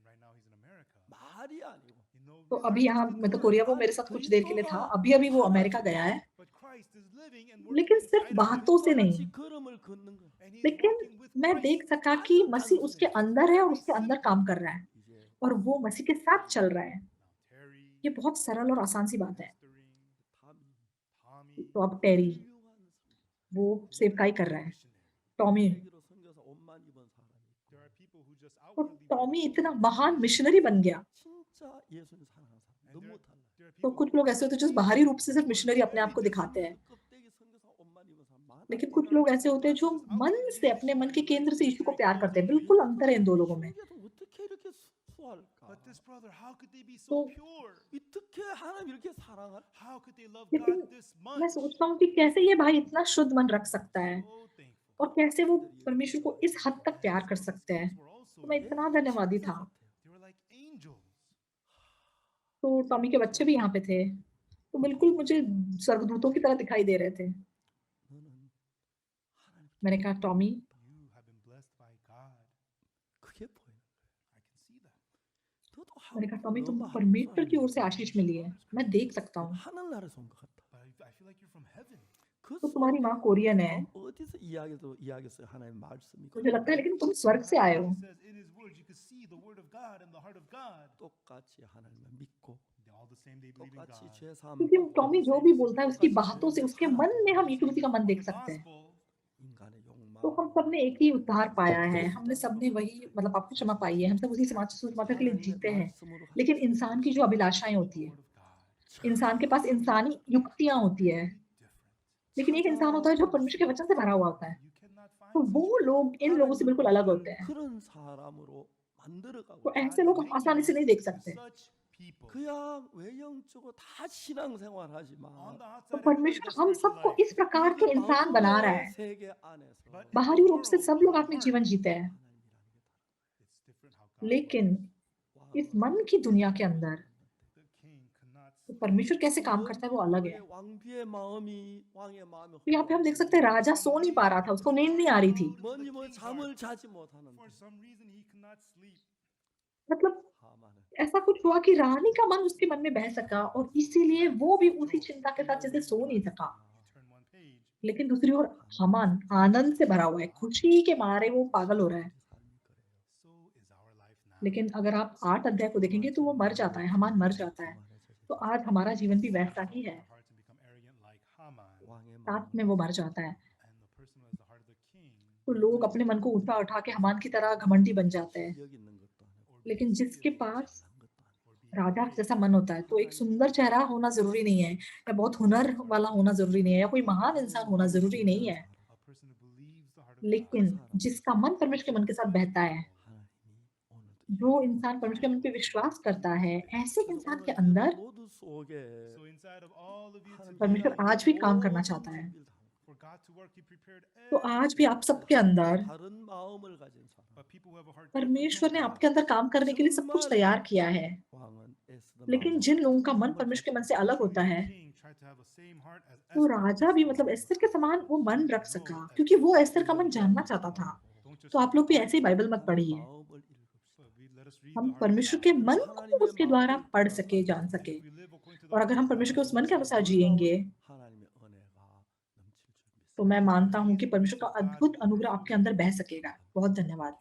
right now he's in America. 말이 아니고 You know, तो अभी यहाँ मैं तो कोरिया, वो मेरे साथ कुछ देर के लिए था, अभी वो अमेरिका गया है, but Christ is living and working लेकिन सिर्फ inside of him. बातों से नहीं। 같이 걸음을 걷는 거야. And he's लेकिन walking with मैं Christ. देख सका कि मसीह उसके अंदर है और उसके अंदर काम कर रहा है, 이제 और वो मसीह के साथ चल रहा है। Now, Terry, ये बहुत सरल और आसान सी बात है। pastoring, 담이 Tommy, तो अब टेरी, 훌륭한 वो सेवकाई कर रहा है। Tommy, 세계로 섬겨서 옷만 입은 사람이 there are people who just तो outwardly टॉमी इतना महान मिशनरी बन गया। 진짜 예수님 사랑하는 사람 너무 달라. there are तो people कुछ लोग ऐसे होते हैं जो बाहरी रूप से सिर्फ मिशनरी अपने आप को दिखाते हैं, 껍데기 섬겨서 옷만 입은 사람 많아. लेकिन कुछ लोग ऐसे होते हैं जो मन से, अपने मन के केंद्र से यीशु को प्यार करते हैं। बिल्कुल अंतर है इन दो लोगों में। 속에도 어떻게 이렇게 수수할까? But this brother, how could they be so तो- pure? 어떻게 하나님 이렇게 사랑할? How could they love लेकिन God this मैं much? सोचता हूँ कि कैसे ये भाई इतना शुद्ध मन रख सकता है, So thankful. और कैसे वो परमेश्वर को इस हद तक प्यार कर सकते हैं। Were also तो मैं इतना धन्यवादी था। they were like angels. तो टॉमी के बच्चे भी यहाँ पे थे, तो बिल्कुल मुझे स्वर्गदूतों की तरह दिखाई दे रहे थे। 너는 하나님 मैंने कहा, Tommy, You have been blessed by God. 그게 보이는 I can see that. 거야. 너도 मैंने कहा, टॉमी, 너무 तुमको 하나님 परमेश्वर की ओर से 사랑하는 आशीष मिली है, मैं देख सकता हूँ। 하늘나라에서 온 것 같다. But I feel like you're from heaven. 그 तो तुम्हारी माँ कोरियन है, 어디서 이야기했어요? 하나님의 말씀이 मुझे लगता है, लेकिन तुम स्वर्ग से आए हो। He says in his word, you can see the word of God and the heart of God. 똑같이 하나님을 믿고 They're all the same. They believe in 똑같이 God. 죄 사함 क्योंकि टॉमी जो भी बोलता है उसकी बातों से, उसके मन में हम यीशु मसीह का मन देख The सकते हैं। gospel, 인간의 욕망 तो हम सब ने एक ही उद्धार पाया है, हमने सबने वही, मतलब आपको क्षमा पाई है, हम सब उसी सुसमाचार के लिए जीते हैं। लेकिन इंसान की जो अभिलाषाएं होती है, word of God. इंसान के पास इंसानी युक्तियां होती है, Different. लेकिन एक इंसान होता है जो परमेश्वर के वचन से भरा हुआ होता है। You cannot तो find वो लोग इन लोगों से बिल्कुल अलग होते हैं। 그런 사람으로 만들어가고 तो ऐसे लोग हम आसानी से नहीं देख सकते। such people. 그냥 외형적으로 다 신앙생활 하지만 On the तो outside, परमेश्वर हम everybody सबको does इस प्रकार के इंसान बना रहा है। 세계 안에서 But बाहरी रूप से सब लोग अपने जीवन जीते हैं, It's different how God लेकिन works. इस मन की दुनिया के अंदर The king cannot तो तो परमेश्वर कैसे काम करता है वो अलग 원래 है। 왕비의 마음이 왕의 마음이 तो यहाँ पे हम देख सकते हैं 혼돈스러워 राजा सो नहीं पा रहा था, उसको नींद नहीं आ रही थी। 뭐니 잠을 자지 못하는데 For some reason, he could not sleep. मतलब 하만은 ऐसा कुछ हुआ कि रानी का मन उसके मन में बह सका और इसीलिए वो भी उसी चिंता के साथ जैसे सो नहीं सका। You turn one page. लेकिन दूसरी ओर हामान आनंद से भरा हुआ है, खुशी के मारे वो पागल हो रहा है। 우리 삶이 그래요. So is our life now. लेकिन अगर आप 8 अध्याय को देखेंगे तो वो मर जाता है, हामान मर जाता है। तो आज हमारा जीवन भी वैसा ही है। Our hearts and become arrogant like Haman. 왕의 7 में वो मर जाता है। And the person who has the heart of the king. तो लोग अपने मन को ऊँचा उठा के हामान की तरह घमंडी बन जाते हैं। 실력 있는 것도 아니고 लेकिन जिसके पास 잘난 것도 아니고 Or be राजा जैसा मन होता है, तो एक सुंदर चेहरा होना ज़रूरी नहीं है, या बहुत हुनर वाला होना ज़रूरी नहीं है, या कोई महान इंसान होना ज़रूरी नहीं है। a person who believes the heart of लेकिन God. जिसका मन परमेश्वर के मन के साथ बहता है, 하나님이 오늘도 जो इंसान परमेश्वर के मन पे विश्वास करता है, ऐसे इंसान के अंदर 모두 속에 So inside of all of you 하나님이 परमेश्वर today, आज भी काम करना चाहता है। 준비를 다 하고 for God to work, He prepared तो आज भी आप सबके अंदर 다른 마음을 가진 사람 but people who have a heart. परमेश्वर ने आपके अंदर काम करने के लिए सब कुछ तैयार किया है। 왕은 애쓰던 लेकिन 마음으로 जिन लोगों का मन 정말 परमेश्वर के मन से अलग होता है, King tried to have the same heart as तो Esther. राजा भी मतलब एस्थर के समान वो मन रख सका, क्योंकि वो एस्थर का मन जानना चाहता था। Don't just तो आप लोग भी ऐसे ही बाइबल मत पढ़िए, 마음을 읽읍시다. but let us read हम the heart of परमेश्वर God. के मन को उसके द्वारा पढ़ सके, जान सके। If we live according to the और अगर हम परमेश्वर के उस मन के अनुसार जिएंगे, 하나님의 은혜가 넘칠 줄 믿습니다. तो मैं मानता हूँ कि परमेश्वर का अद्भुत अनुग्रह आपके अंदर बह सकेगा। बहुत धन्यवाद।